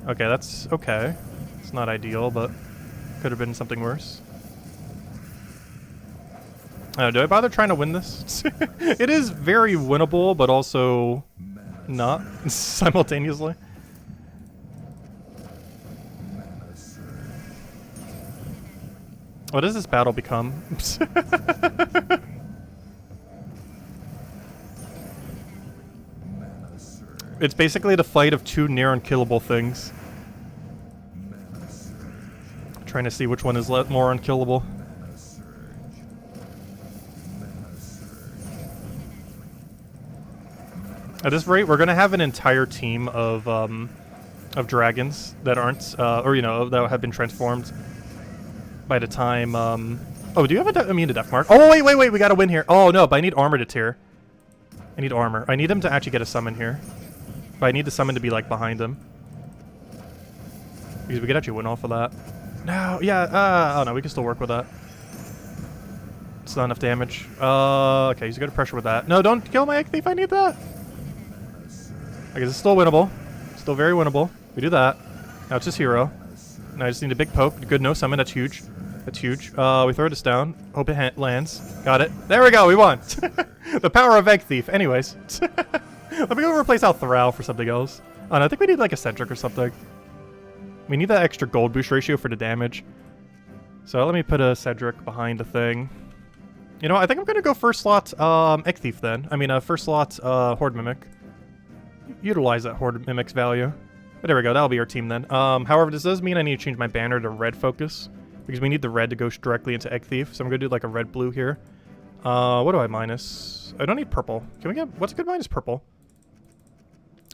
Okay, that's okay. It's not ideal, but could have been something worse. Do I bother trying to win this? It is very winnable, but also not simultaneously. What does this battle become? It's basically the fight of two near unkillable things. Trying to see which one is more unkillable. At this rate, we're gonna have an entire team of dragons that aren't, or you know, that have been transformed by the time. Oh, do you have a immune to death mark? Oh wait, we gotta win here. Oh no, but I need armor to tear. I need armor. I need him to actually get a summon here, but I need the summon to be like behind him because we could actually win off of that. No, yeah. Oh no, we can still work with that. It's not enough damage. Okay, he's good pressure with that. No, don't kill my egg thief. I need that. I guess it's still winnable. Still very winnable. We do that. Now it's just hero. Now I just need a big poke. Good no summon. That's huge. That's huge. We throw this down. Hope it lands. Got it. There we go. We won. The power of egg thief. Anyways. Let me go replace out Thrall for something else. Oh, no, I think we need like a Cedric or something. We need that extra gold boost ratio for the damage. So let me put a Cedric behind the thing. You know, I think I'm going to go first slot egg thief then. I mean, first slot Horde Mimic. Utilize that Horde Mimic's value. But there we go, that'll be our team then. However, this does mean I need to change my banner to red focus, because we need the red to go directly into Egg Thief, so I'm going to do like a red-blue here. What do I minus? I don't need purple. Can we get, what's a good minus purple?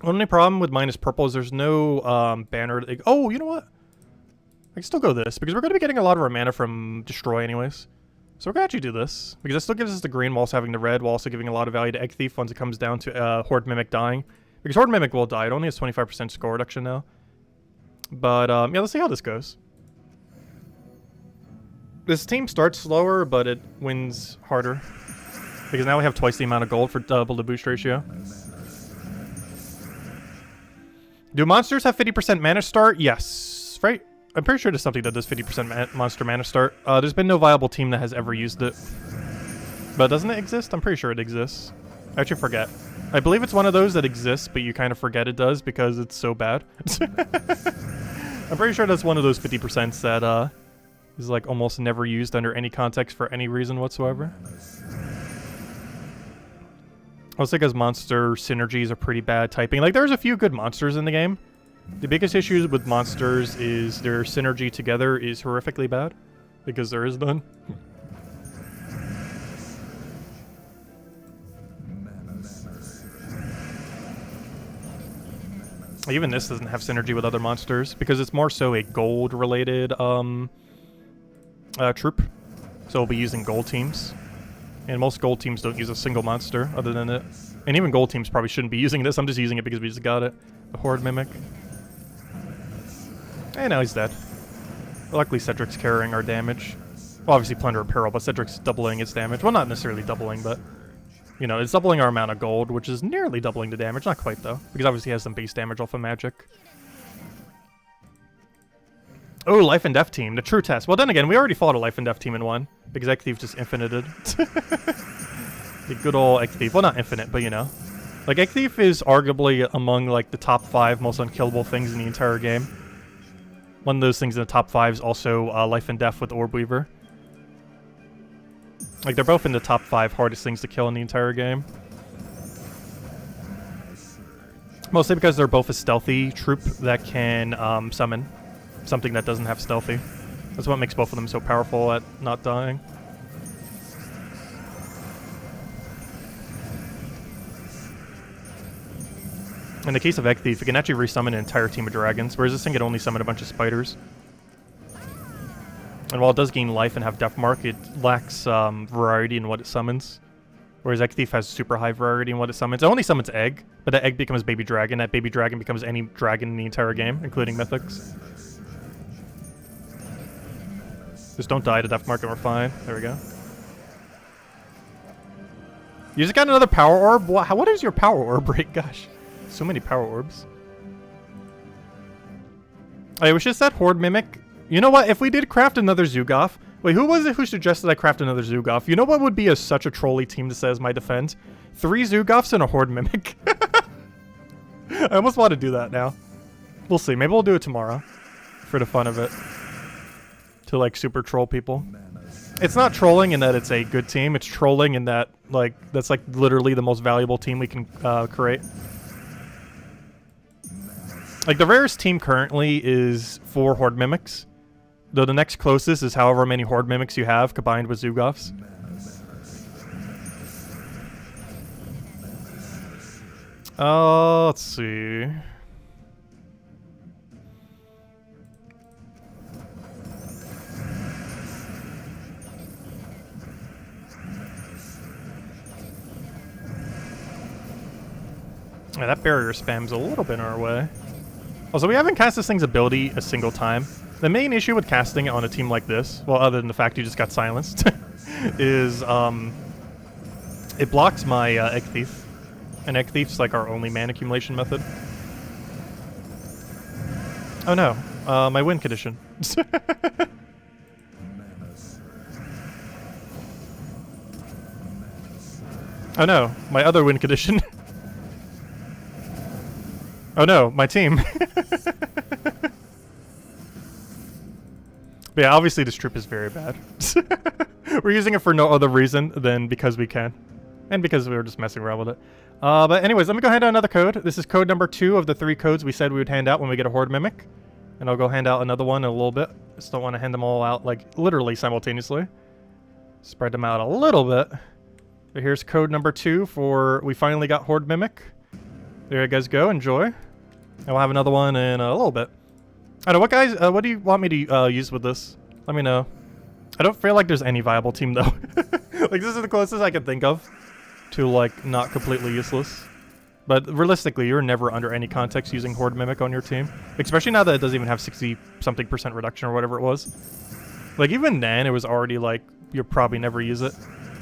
Only problem with minus purple is there's no banner. Oh, you know what? I can still go this, because we're going to be getting a lot of our mana from Destroy anyways. So we're going to actually do this, because it still gives us the green while also having the red, while also giving a lot of value to Egg Thief once it comes down to Horde Mimic dying. Because Horde Mimic will die. It only has 25% score reduction now. But, yeah, let's see how this goes. This team starts slower, but it wins harder. Because now we have twice the amount of gold for double the boost ratio. Do monsters have 50% mana start? Yes. Right? I'm pretty sure there's something that does 50% monster mana start. There's been no viable team that has ever used it. But doesn't it exist? I'm pretty sure it exists. I actually forget. I believe it's one of those that exists, but you kind of forget it does because it's so bad. I'm pretty sure that's one of those 50% that is like almost never used under any context for any reason whatsoever. Also because monster synergies are pretty bad typing. Like, there's a few good monsters in the game. The biggest issues with monsters is their synergy together is horrifically bad. Because there is none. Even this doesn't have synergy with other monsters, because it's more so a gold-related troop. So we'll be using gold teams. And most gold teams don't use a single monster other than it. And even gold teams probably shouldn't be using this. I'm just using it because we just got it. The Horde Mimic. And now he's dead. Luckily Cedric's carrying our damage. Well, obviously Plunder and Peril, but Cedric's doubling its damage. Well, not necessarily doubling, but... You know, it's doubling our amount of gold, which is nearly doubling the damage. Not quite, though. Because obviously he has some base damage off of magic. Oh, Life and Death team. The true test. Well, then again, we already fought a Life and Death team in one. Because Egg Thief just infinited. The good old Egg Thief. Well, not infinite, but you know. Like, Egg Thief is arguably among, like, the top 5 most unkillable things in the entire game. One of those things in the top 5 is also Life and Death with Orb Weaver. Like, they're both in the top 5 hardest things to kill in the entire game. Mostly because they're both a stealthy troop that can summon something that doesn't have stealthy. That's what makes both of them so powerful at not dying. In the case of Egg Thief, it can actually resummon an entire team of dragons, whereas this thing can only summon a bunch of spiders. And while it does gain life and have Death Mark, it lacks variety in what it summons. Whereas Egg Thief has super high variety in what it summons. It only summons Egg, but that Egg becomes Baby Dragon. That Baby Dragon becomes any dragon in the entire game, including Mythics. Just don't die to Death Mark and we're fine. There we go. You just got another Power Orb? What is your Power Orb rate? Gosh. So many Power Orbs. I wish it's that Horde Mimic. You know what? If we did craft another Zugoff... Wait, who was it who suggested I craft another Zugoff? You know what would be such a trolly team to say as my defense? 3 Zugoffs and a Horde Mimic. I almost want to do that now. We'll see. Maybe we'll do it tomorrow. For the fun of it. To, like, super troll people. It's not trolling in that it's a good team. It's trolling in that, like, that's, like, literally the most valuable team we can create. Like, the rarest team currently is 4 Horde Mimics. Though the next closest is however many Horde Mimics you have combined with Zugoffs. Let's see. Yeah, that barrier spam's a little bit in our way. Also, we haven't cast this thing's ability a single time. The main issue with casting it on a team like this, well, other than the fact you just got silenced, is it blocks my Egg Thief. And Egg Thief's like our only mana accumulation method. Oh no, my win condition. Oh no, my other win condition. Oh no, my team. But yeah, obviously this trip is very bad. We're using it for no other reason than because we can. And because we were just messing around with it. But anyways, let me go hand out another code. This is code number 2 of the 3 codes we said we would hand out when we get a Horde Mimic. And I'll go hand out another one in a little bit. Just don't want to hand them all out, like, literally simultaneously. Spread them out a little bit. But here's code number 2 for we finally got Horde Mimic. There you guys go, enjoy. And we'll have another one in a little bit. I don't know, what guys, what do you want me to use with this? Let me know. I don't feel like there's any viable team though. Like, this is the closest I can think of to, like, not completely useless. But realistically, you're never under any context using Horde Mimic on your team. Especially now that it doesn't even have 60-something% reduction or whatever it was. Like, even then, it was already like, you'll probably never use it.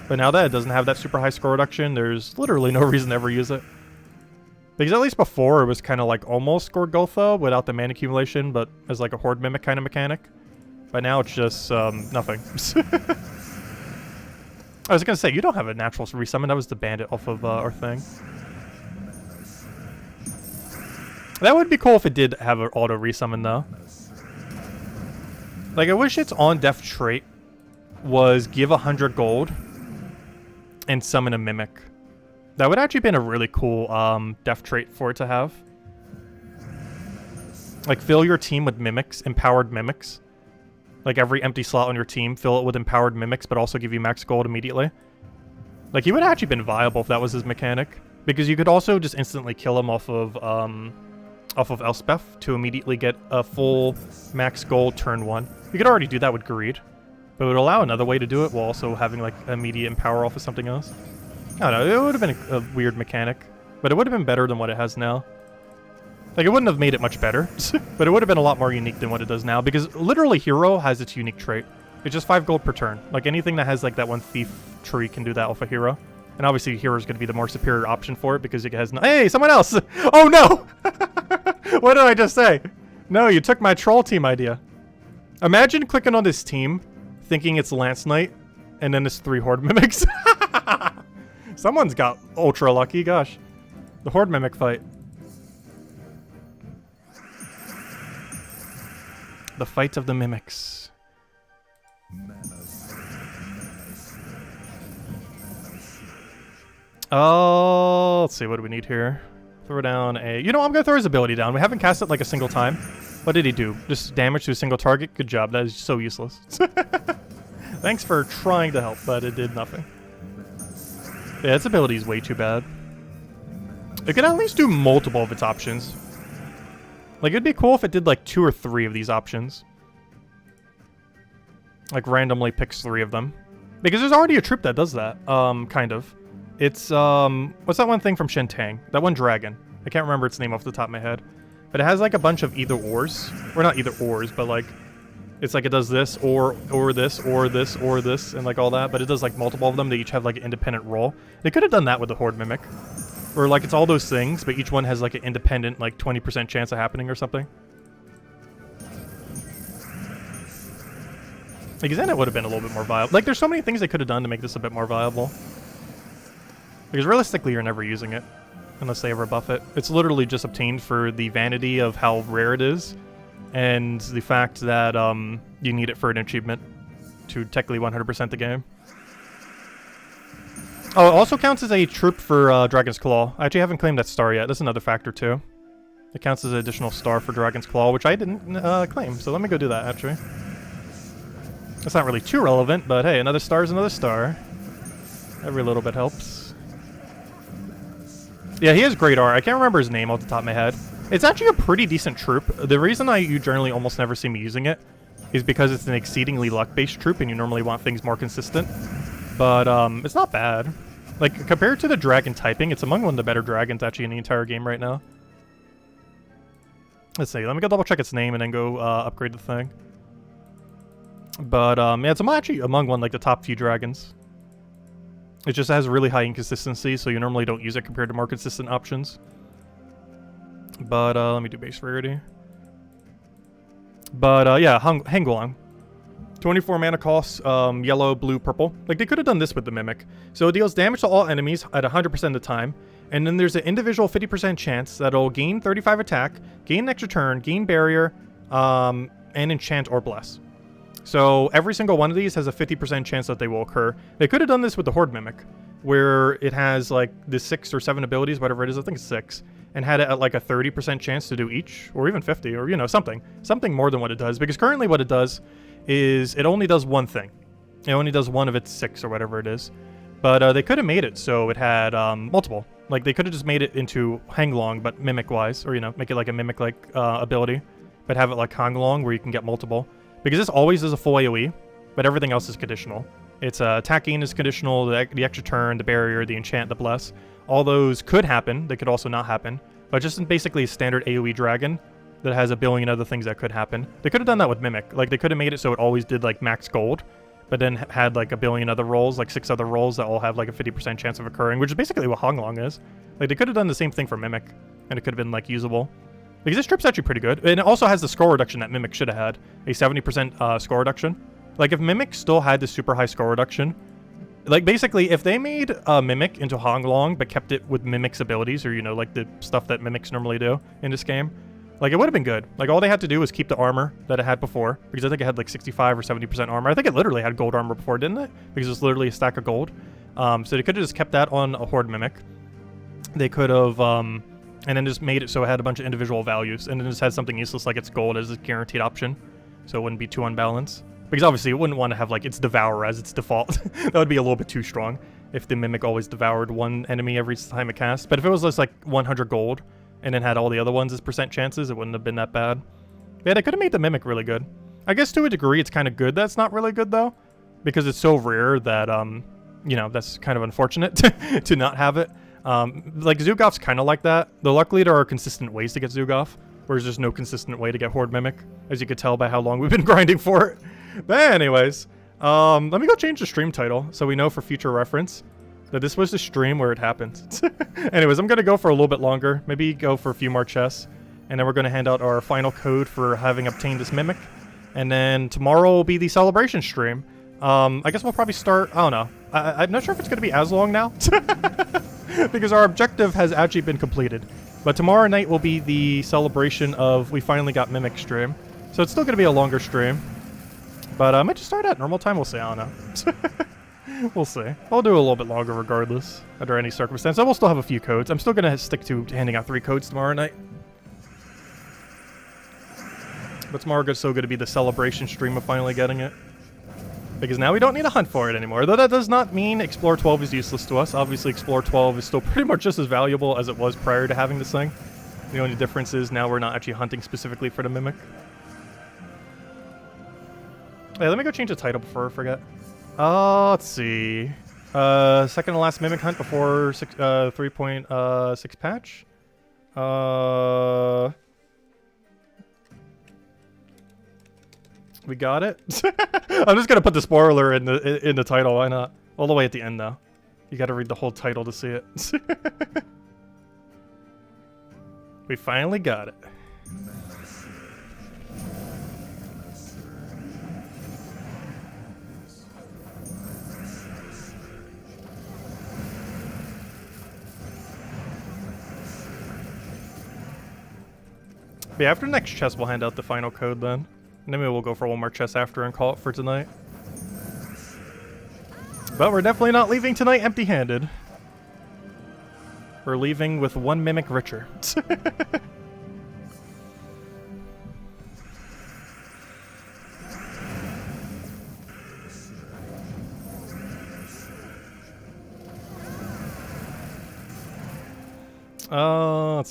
But now that it doesn't have that super high score reduction, there's literally no reason to ever use it. Because at least before, it was kind of like almost scored Gotha without the mana accumulation, but as like a Horde Mimic kind of mechanic. But now it's just nothing. I was going to say, you don't have a natural resummon. That was the bandit off of our thing. That would be cool if it did have an auto resummon though. Like, I wish its on-def trait was give 100 gold and summon a Mimic. That would actually been a really cool def trait for it to have. Like, fill your team with mimics, empowered mimics. Like, every empty slot on your team, fill it with empowered mimics, but also give you max gold immediately. Like, he would have actually been viable if that was his mechanic. Because you could also just instantly kill him off of Elspeth to immediately get a full max gold turn 1. You could already do that with Greed. But it would allow another way to do it while also having, like, immediate empower off of something else. I don't know, it would have been a weird mechanic, but it would have been better than what it has now. Like, it wouldn't have made it much better, but it would have been a lot more unique than what it does now, because literally Hero has its unique trait. It's just 5 gold per turn. Like, anything that has, like, that one Thief tree can do that off a Hero. And obviously, Hero is going to be the more superior option for it, because it has no— Hey, someone else! Oh, no! What did I just say? No, you took my troll team idea. Imagine clicking on this team, thinking it's Lance Knight, and then it's 3 Horde Mimics. Someone's got ultra lucky, gosh. The Horde Mimic fight. The fight of the Mimics. Oh, let's see, what do we need here? Throw down a— You know, I'm going to throw his ability down. We haven't cast it like a single time. What did he do? Just damage to a single target? Good job. That is so useless. Thanks for trying to help, but it did nothing. Yeah, its ability is way too bad. It could at least do multiple of its options. Like, it'd be cool if it did like 2 or 3 of these options. Like, randomly picks 3 of them. Because there's already a troop that does that, kind of. It's, what's that one thing from Shentang? That one dragon. I can't remember its name off the top of my head. But it has, like, a bunch of either-ors. Or not either-ors, but, like, it's like it does this, or this, or this, or this, and, like, all that. But it does, like, multiple of them. They each have, like, an independent role. They could have done that with the Horde Mimic. Or, like, it's all those things, but each one has, like, an independent, like, 20% chance of happening or something. Because then it would have been a little bit more viable. Like, there's so many things they could have done to make this a bit more viable. Because realistically, you're never using it. Unless they ever buff it. It's literally just obtained for the vanity of how rare it is. And the fact that you need it for an achievement to technically 100% the game. Oh, it also counts as a troop for Dragon's Claw. I actually haven't claimed that star yet. That's another factor, too. It counts as an additional star for Dragon's Claw, which I didn't claim. So let me go do that, actually. That's not really too relevant, but hey, another star is another star. Every little bit helps. Yeah, he has great art. I can't remember his name off the top of my head. It's actually a pretty decent troop. The reason you generally almost never see me using it is because it's an exceedingly luck-based troop, and you normally want things more consistent. But it's not bad. Like, compared to the dragon typing, it's among one of the better dragons actually in the entire game right now. Let's see. Let me go double-check its name and then go upgrade the thing. But yeah, it's actually among one like the top few dragons. It just has really high inconsistency, so you normally don't use it compared to more consistent options. But let me do base rarity. But yeah, Hangwang. 24 mana cost, yellow, blue, purple. Like, they could have done this with the Mimic. So it deals damage to all enemies at 100% of the time. And then there's an individual 50% chance that it'll gain 35 attack, gain an extra turn, gain barrier, and enchant or bless. So every single one of these has a 50% chance that they will occur. They could have done this with the Horde Mimic, where it has like the 6 or 7 abilities, whatever it is, I think it's 6, and had it at like a 30% chance to do each, or even 50, or, you know, something more than what it does. Because currently what it does is it only does one thing. It only does one of its 6 or whatever it is. But they could have made it so it had multiple. Like, they could have just made it into Hanglong, but Mimic-wise, or, you know, make it like a Mimic-like ability, but have it like Hanglong, where you can get multiple. Because this always is a full AoE, but everything else is conditional. It's attacking is conditional, the extra turn, the barrier, the enchant, the bless. All those could happen. They could also not happen. But just basically a standard AoE dragon that has a billion other things that could happen. They could have done that with Mimic. Like, they could have made it so it always did, like, max gold, but then had, like, a billion other rolls, like 6 other rolls that all have, like, a 50% chance of occurring, which is basically what Hanglong is. Like, they could have done the same thing for Mimic, and it could have been, like, usable. Because this trip's actually pretty good. And it also has the score reduction that Mimic should have had. A 70% score reduction. Like, if Mimic still had the super high score reduction, like, basically, if they made Mimic into Hanglong, but kept it with Mimic's abilities, or, you know, like, the stuff that Mimics normally do in this game, like, it would have been good. Like, all they had to do was keep the armor that it had before, because I think it had, like, 65 or 70% armor. I think it literally had gold armor before, didn't it? Because it's literally a stack of gold. So they could have just kept that on a Horde Mimic. They could have... and then just made it so it had a bunch of individual values, and then just had something useless like its gold as a guaranteed option, so it wouldn't be too unbalanced. Because obviously it wouldn't want to have like its Devourer as its default. That would be a little bit too strong if the Mimic always devoured one enemy every time it cast. But if it was just like 100 gold, and then had all the other ones as percent chances, it wouldn't have been that bad. But yeah, they could have made the Mimic really good. I guess to a degree it's kind of good that's not really good though, because it's so rare that, you know, that's kind of unfortunate to not have it. Like, Zugof's kind of like that. Though luckily there are consistent ways to get Zugof, whereas there's no consistent way to get Horde Mimic, as you could tell by how long we've been grinding for it. But anyways, let me go change the stream title, so we know for future reference that this was the stream where it happened. Anyways, I'm going to go for a little bit longer, maybe go for a few more chests, and then we're going to hand out our final code for having obtained this Mimic. And then tomorrow will be the celebration stream. I guess we'll probably start, I don't know. I'm not sure if it's going to be as long now. Because our objective has actually been completed. But tomorrow night will be the celebration of we finally got Mimic stream. So it's still going to be a longer stream. But I might just start at normal time, we'll see, I don't know. We'll see. I'll do a little bit longer regardless, under any circumstance. I will still have a few codes. I'm still going to stick to handing out 3 codes tomorrow night. But tomorrow's so going to be the celebration stream of finally getting it. Because now we don't need to hunt for it anymore. Though that does not mean Explorer 12 is useless to us. Obviously, Explorer 12 is still pretty much just as valuable as it was prior to having this thing. The only difference is now we're not actually hunting specifically for the Mimic. Hey, let me go change the title before I forget. Let's see. Second to last Mimic hunt before 3.6 patch. We got it. I'm just gonna put the spoiler in the title. Why not? All the way at the end though. You got to read the whole title to see it. We finally got it. But yeah, after the next chest, we'll hand out the final code then. And then maybe we'll go for one more chest after and call it for tonight. But we're definitely not leaving tonight empty-handed. We're leaving with one Mimic richer. Let's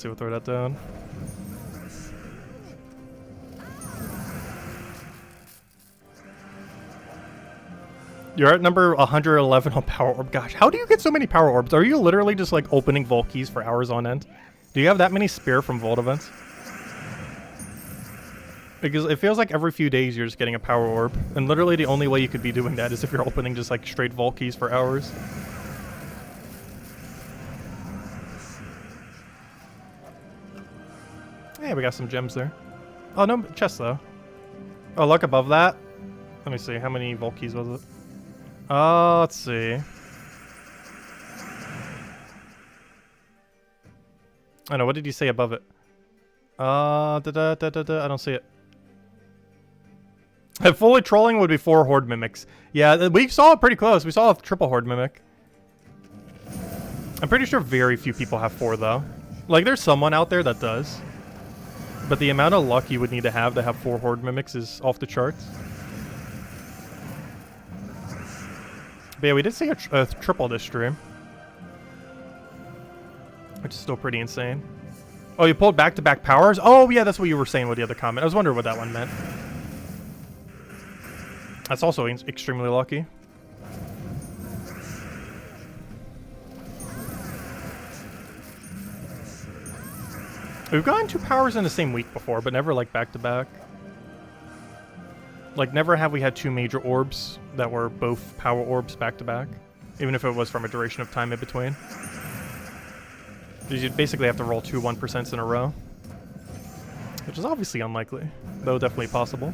see, we'll throw that down. You're at number 111 on Power Orb. Gosh, how do you get so many Power Orbs? Are you literally just like opening Vault keys for hours on end? Do you have that many spare from Vault events? Because it feels like every few days you're just getting a Power Orb. And literally the only way you could be doing that is if you're opening just like straight Vault keys for hours. Yeah, we got some gems there. Oh, no chest though. Oh, look above that. Let me see, how many Vault keys was it? Let's see. I know, what did you say above it? I don't see it. Fully trolling would be 4 Horde Mimics. Yeah, we saw it pretty close. We saw a triple Horde Mimic. I'm pretty sure very few people have 4 though. Like, there's someone out there that does. But the amount of luck you would need to have 4 Horde Mimics is off the charts. But yeah, we did see a triple this stream. Which is still pretty insane. Oh, you pulled back-to-back powers? Oh, yeah, that's what you were saying with the other comment. I was wondering what that one meant. That's also extremely lucky. We've gotten 2 powers in the same week before, but never like back-to-back. Like, never have we had 2 major orbs that were both power orbs back-to-back. Even if it was from a duration of time in between. You basically have to roll 2 1% in a row. Which is obviously unlikely, though definitely possible.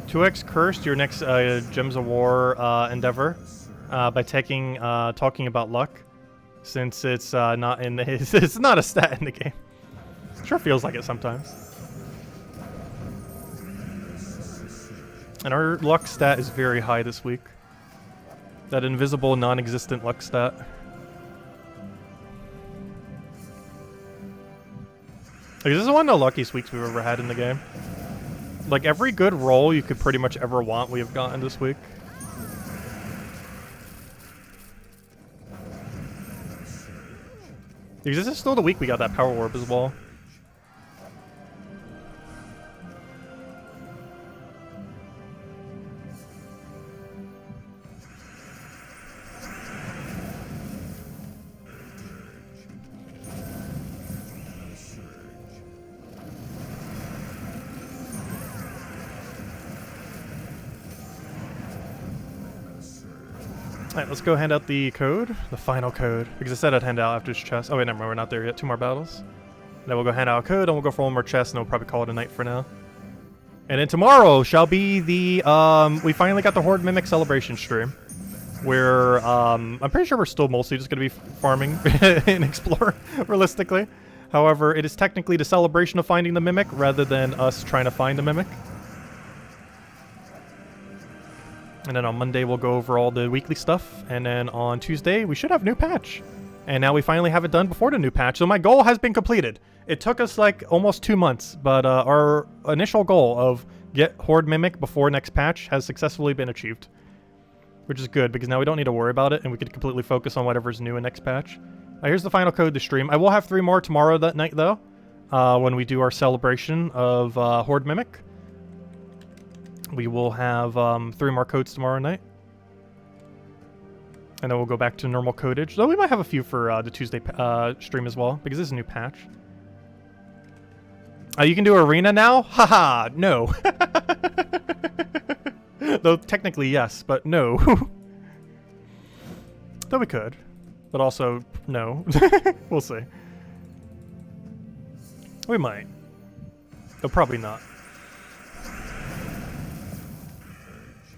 "2x cursed your next Gems of War endeavor by talking about luck, since it's not in his, it's not a stat in the game. Sure feels like it sometimes. And our luck stat is very high this week. That invisible, non-existent luck stat. Like, this is one of the luckiest weeks we've ever had in the game. Like, every good roll you could pretty much ever want we have gotten this week. Because this is still the week we got that Power Orb as well. Alright, let's go hand out the code, the final code, because I said I'd hand out after this chest. Oh wait, never mind, we're not there yet. 2 more battles. And then we'll go hand out a code, and we'll go for 1 more chest, and we'll probably call it a night for now. And then tomorrow shall be the, we finally got the Horde Mimic celebration stream. where I'm pretty sure we're still mostly just going to be farming and exploring, realistically. However, it is technically the celebration of finding the Mimic rather than us trying to find the Mimic. And then on Monday, we'll go over all the weekly stuff. And then on Tuesday, we should have a new patch. And now we finally have it done before the new patch. So my goal has been completed. It took us like almost 2 months, but our initial goal of get Horde Mimic before next patch has successfully been achieved. Which is good, because now we don't need to worry about it, and we can completely focus on whatever's new in next patch. Here's the final code to stream. I will have 3 more tomorrow that night, though, when we do our celebration of Horde Mimic. We will have 3 more codes tomorrow night. And then we'll go back to normal codage. Though we might have a few for the Tuesday stream as well, because this is a new patch. You can do Arena now? Haha, no. Though technically yes, but no. Though we could. But also, no. We'll see. We might. Though probably not.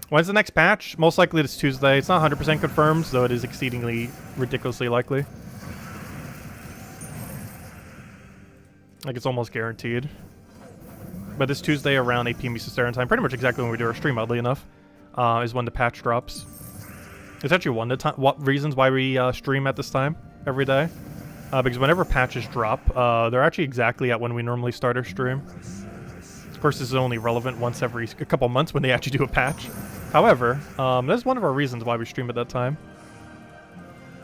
When's the next patch? Most likely it's Tuesday. It's not 100% confirmed, though it is exceedingly ridiculously likely. Like, it's almost guaranteed. But this Tuesday around 8 p.m. Eastern Standard Time, pretty much exactly when we do our stream, oddly enough, is when the patch drops. It's actually one of the reasons why we stream at this time every day. Because whenever patches drop, they're actually exactly at when we normally start our stream. Of course, this is only relevant once every a couple months when they actually do a patch. However, that's one of our reasons why we stream at that time.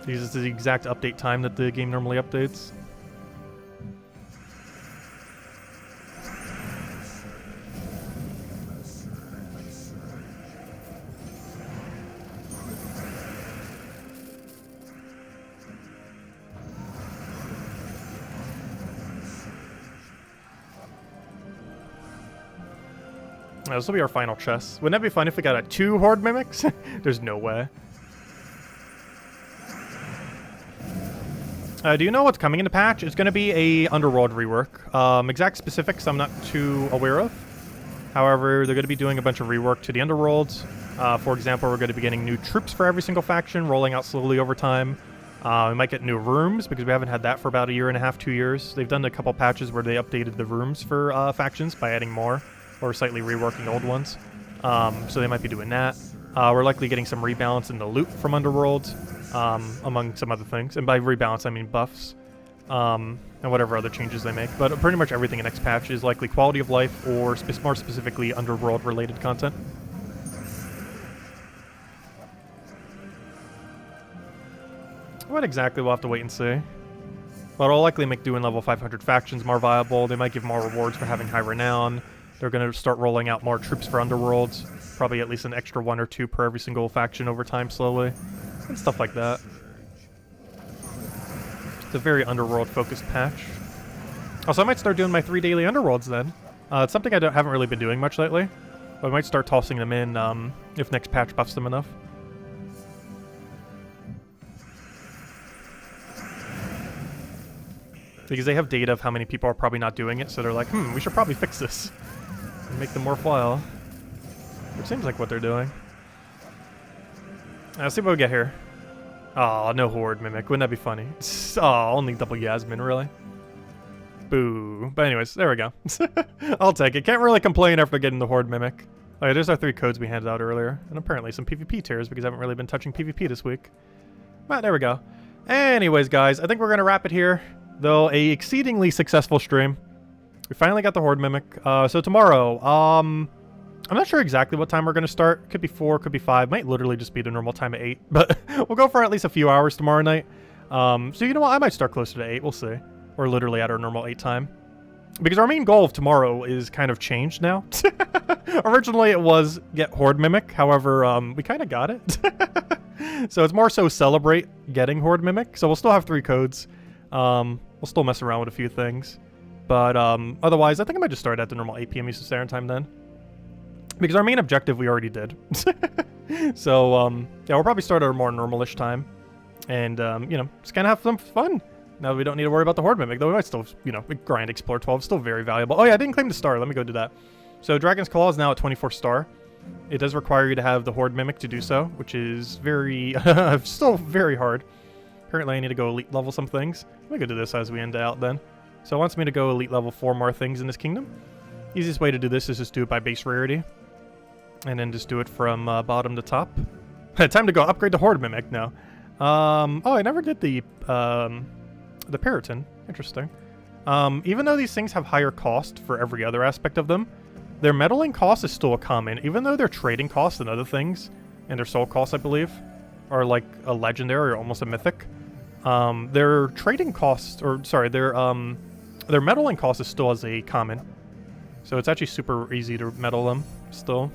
Because it's the exact update time that the game normally updates. This will be our final chest. Wouldn't that be fun if we got 2 Horde Mimics? There's no way. Do you know what's coming in the patch? It's going to be a Underworld rework. Exact specifics I'm not too aware of. However, they're going to be doing a bunch of rework to the Underworlds. For example, we're going to be getting new troops for every single faction, rolling out slowly over time. We might get new rooms, because we haven't had that for about 1.5 years, 2 years. They've done a couple patches where they updated the rooms for factions by adding more, or slightly reworking old ones. So they might be doing that. We're likely getting some rebalance in the loot from Underworld, among some other things. And by rebalance, I mean buffs, and whatever other changes they make. But pretty much everything in next patch is likely quality of life, or more specifically Underworld-related content. What exactly, we'll have to wait and see. But it'll likely make doing level 500 factions more viable. They might give more rewards for having high renown. They're going to start rolling out more troops for Underworlds. Probably at least an extra 1 or 2 per every single faction over time slowly. And stuff like that. It's a very Underworld-focused patch. Also, I might start doing my 3 daily Underworlds then. It's something I haven't really been doing much lately. But I might start tossing them in if next patch buffs them enough. Because they have data of how many people are probably not doing it, so they're like, we should probably fix this. And make them worthwhile. Which seems like what they're doing. Let's see what we get here. Oh, no Horde Mimic. Wouldn't that be funny? Oh, only double Yasmin, really? Boo. But anyways, there we go. I'll take it. Can't really complain after getting the Horde Mimic. Okay, there's our 3 codes we handed out earlier. And apparently some PvP tiers, because I haven't really been touching PvP this week. But there we go. Anyways, guys, I think we're going to wrap it here. Though a exceedingly successful stream. We finally got the Horde Mimic. So tomorrow, I'm not sure exactly what time we're going to start. Could be 4, could be 5. Might literally just be the normal time at 8. But we'll go for at least a few hours tomorrow night. So you know what? I might start closer to 8. We'll see. Or literally at our normal 8 time. Because our main goal of tomorrow is kind of changed now. Originally it was get Horde Mimic. However, we kind of got it. So it's more so celebrate getting Horde Mimic. So we'll still have 3 codes. We'll still mess around with a few things. But otherwise, I think I might just start at the normal 8 p.m. Eastern Standard Time then. Because our main objective we already did. So, yeah, we'll probably start at a more normal-ish time. And, you know, just kind of have some fun. Now that we don't need to worry about the Horde Mimic, though we might still, you know, grind Explore 12. Still very valuable. Oh, yeah, I didn't claim the star. Let me go do that. So, Dragon's Claw is now at 24 star. It does require you to have the Horde Mimic to do so, which is very, still very hard. Apparently I need to go elite level some things. We could do this as we end out then. So it wants me to go elite level 4 more things in this kingdom. Easiest way to do this is just do it by base rarity. And then just do it from bottom to top. Time to go upgrade the Horde Mimic now. Oh, I never did the Periton. Interesting. Even though these things have higher cost for every other aspect of them, their meddling cost is still a common, even though their trading cost and other things, and their soul cost, I believe, are like a legendary or almost a mythic. Their trading cost, or sorry, their meddling cost is still as a common. So it's actually super easy to meddle them still,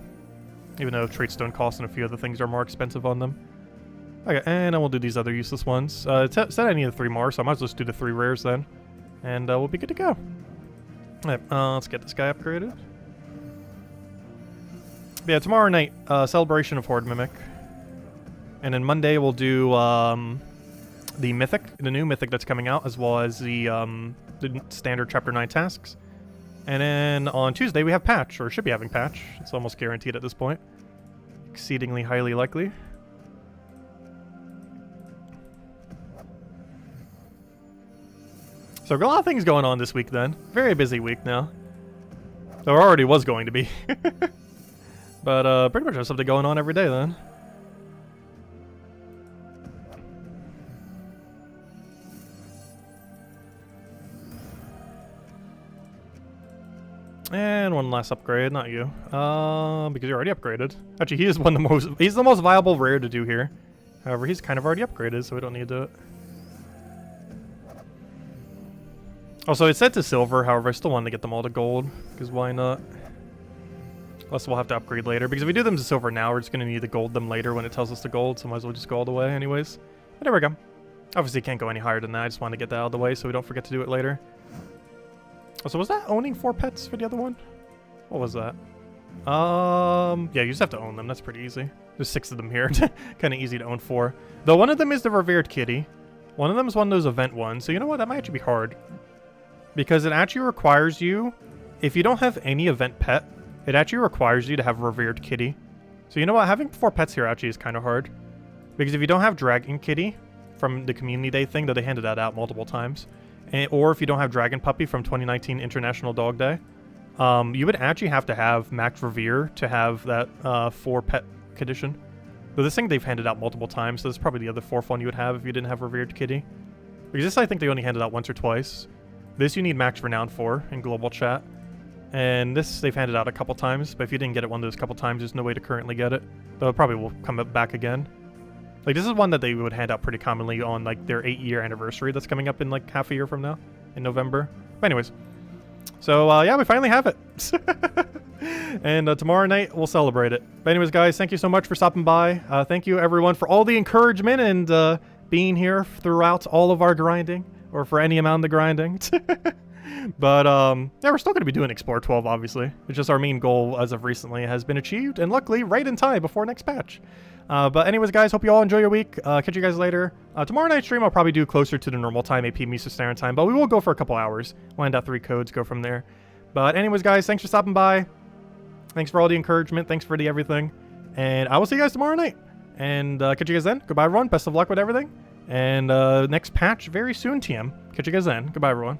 even though trade stone cost and a few other things are more expensive on them. Okay, and then we'll do these other useless ones. It said I needed 3 more, so I might as well just do the 3 rares then. And we'll be good to go. Alright, let's get this guy upgraded. But yeah, tomorrow night, celebration of Horde Mimic. And then Monday we'll do the Mythic, the new Mythic that's coming out, as well as the standard Chapter 9 tasks. And then on Tuesday we have Patch, or should be having Patch. It's almost guaranteed at this point. Exceedingly highly likely. So a lot of things going on this week then. Very busy week now. There already was going to be. But pretty much there's something going on every day then. And one last upgrade, not you. Because you're already upgraded. Actually, he's the most viable rare to do here. However, he's kind of already upgraded, so we don't need to do it. Also, it's set to silver, however, I still wanted to get them all to gold, because why not? Plus, we'll have to upgrade later, because if we do them to silver now, we're just going to need to gold them later when it tells us to gold, so might as well just go all the way anyways. But there we go. Obviously, can't go any higher than that, I just want to get that out of the way so we don't forget to do it later. Also, was that owning 4 pets for the other one? What was that? Yeah, you just have to own them, that's pretty easy. There's 6 of them here, kind of easy to own 4. Though one of them is the Revered Kitty. One of them is one of those event ones, so you know what, that might actually be hard. Because it actually requires you, if you don't have any event pet, it actually requires you to have Revered Kitty. So you know what, having 4 pets here actually is kind of hard. Because if you don't have Dragon Kitty from the Community Day thing, though they handed that out multiple times, or if you don't have Dragon Puppy from 2019 International Dog Day, you would actually have to have Max Revere to have that 4 pet condition. Though this thing they've handed out multiple times, so this is probably the other 4th one you would have if you didn't have Revered Kitty. Because this I think they only handed out once or twice. This you need Max Renown for in global chat. And this they've handed out a couple times, but if you didn't get it one of those couple times, there's no way to currently get it. Though it probably will come back again. Like, this is one that they would hand out pretty commonly on, like, their 8-year anniversary that's coming up in, like, half a year from now, in November. But anyways. So, yeah, we finally have it. And tomorrow night, we'll celebrate it. But anyways, guys, thank you so much for stopping by. Thank you, everyone, for all the encouragement and being here throughout all of our grinding. Or for any amount of grinding. But, yeah, we're still going to be doing Explore 12, obviously. It's just our main goal, as of recently, has been achieved. And luckily, right in time before next patch. But anyways, guys, hope you all enjoy your week. Catch you guys later. Tomorrow night stream, I'll probably do closer to the normal time, 8 p.m. Eastern Standard Time. But we will go for a couple hours. We'll hand out 3 codes, go from there. But anyways, guys, thanks for stopping by. Thanks for all the encouragement. Thanks for the everything. And I will see you guys tomorrow night. And catch you guys then. Goodbye, everyone. Best of luck with everything. And next patch very soon, TM. Catch you guys then. Goodbye, everyone.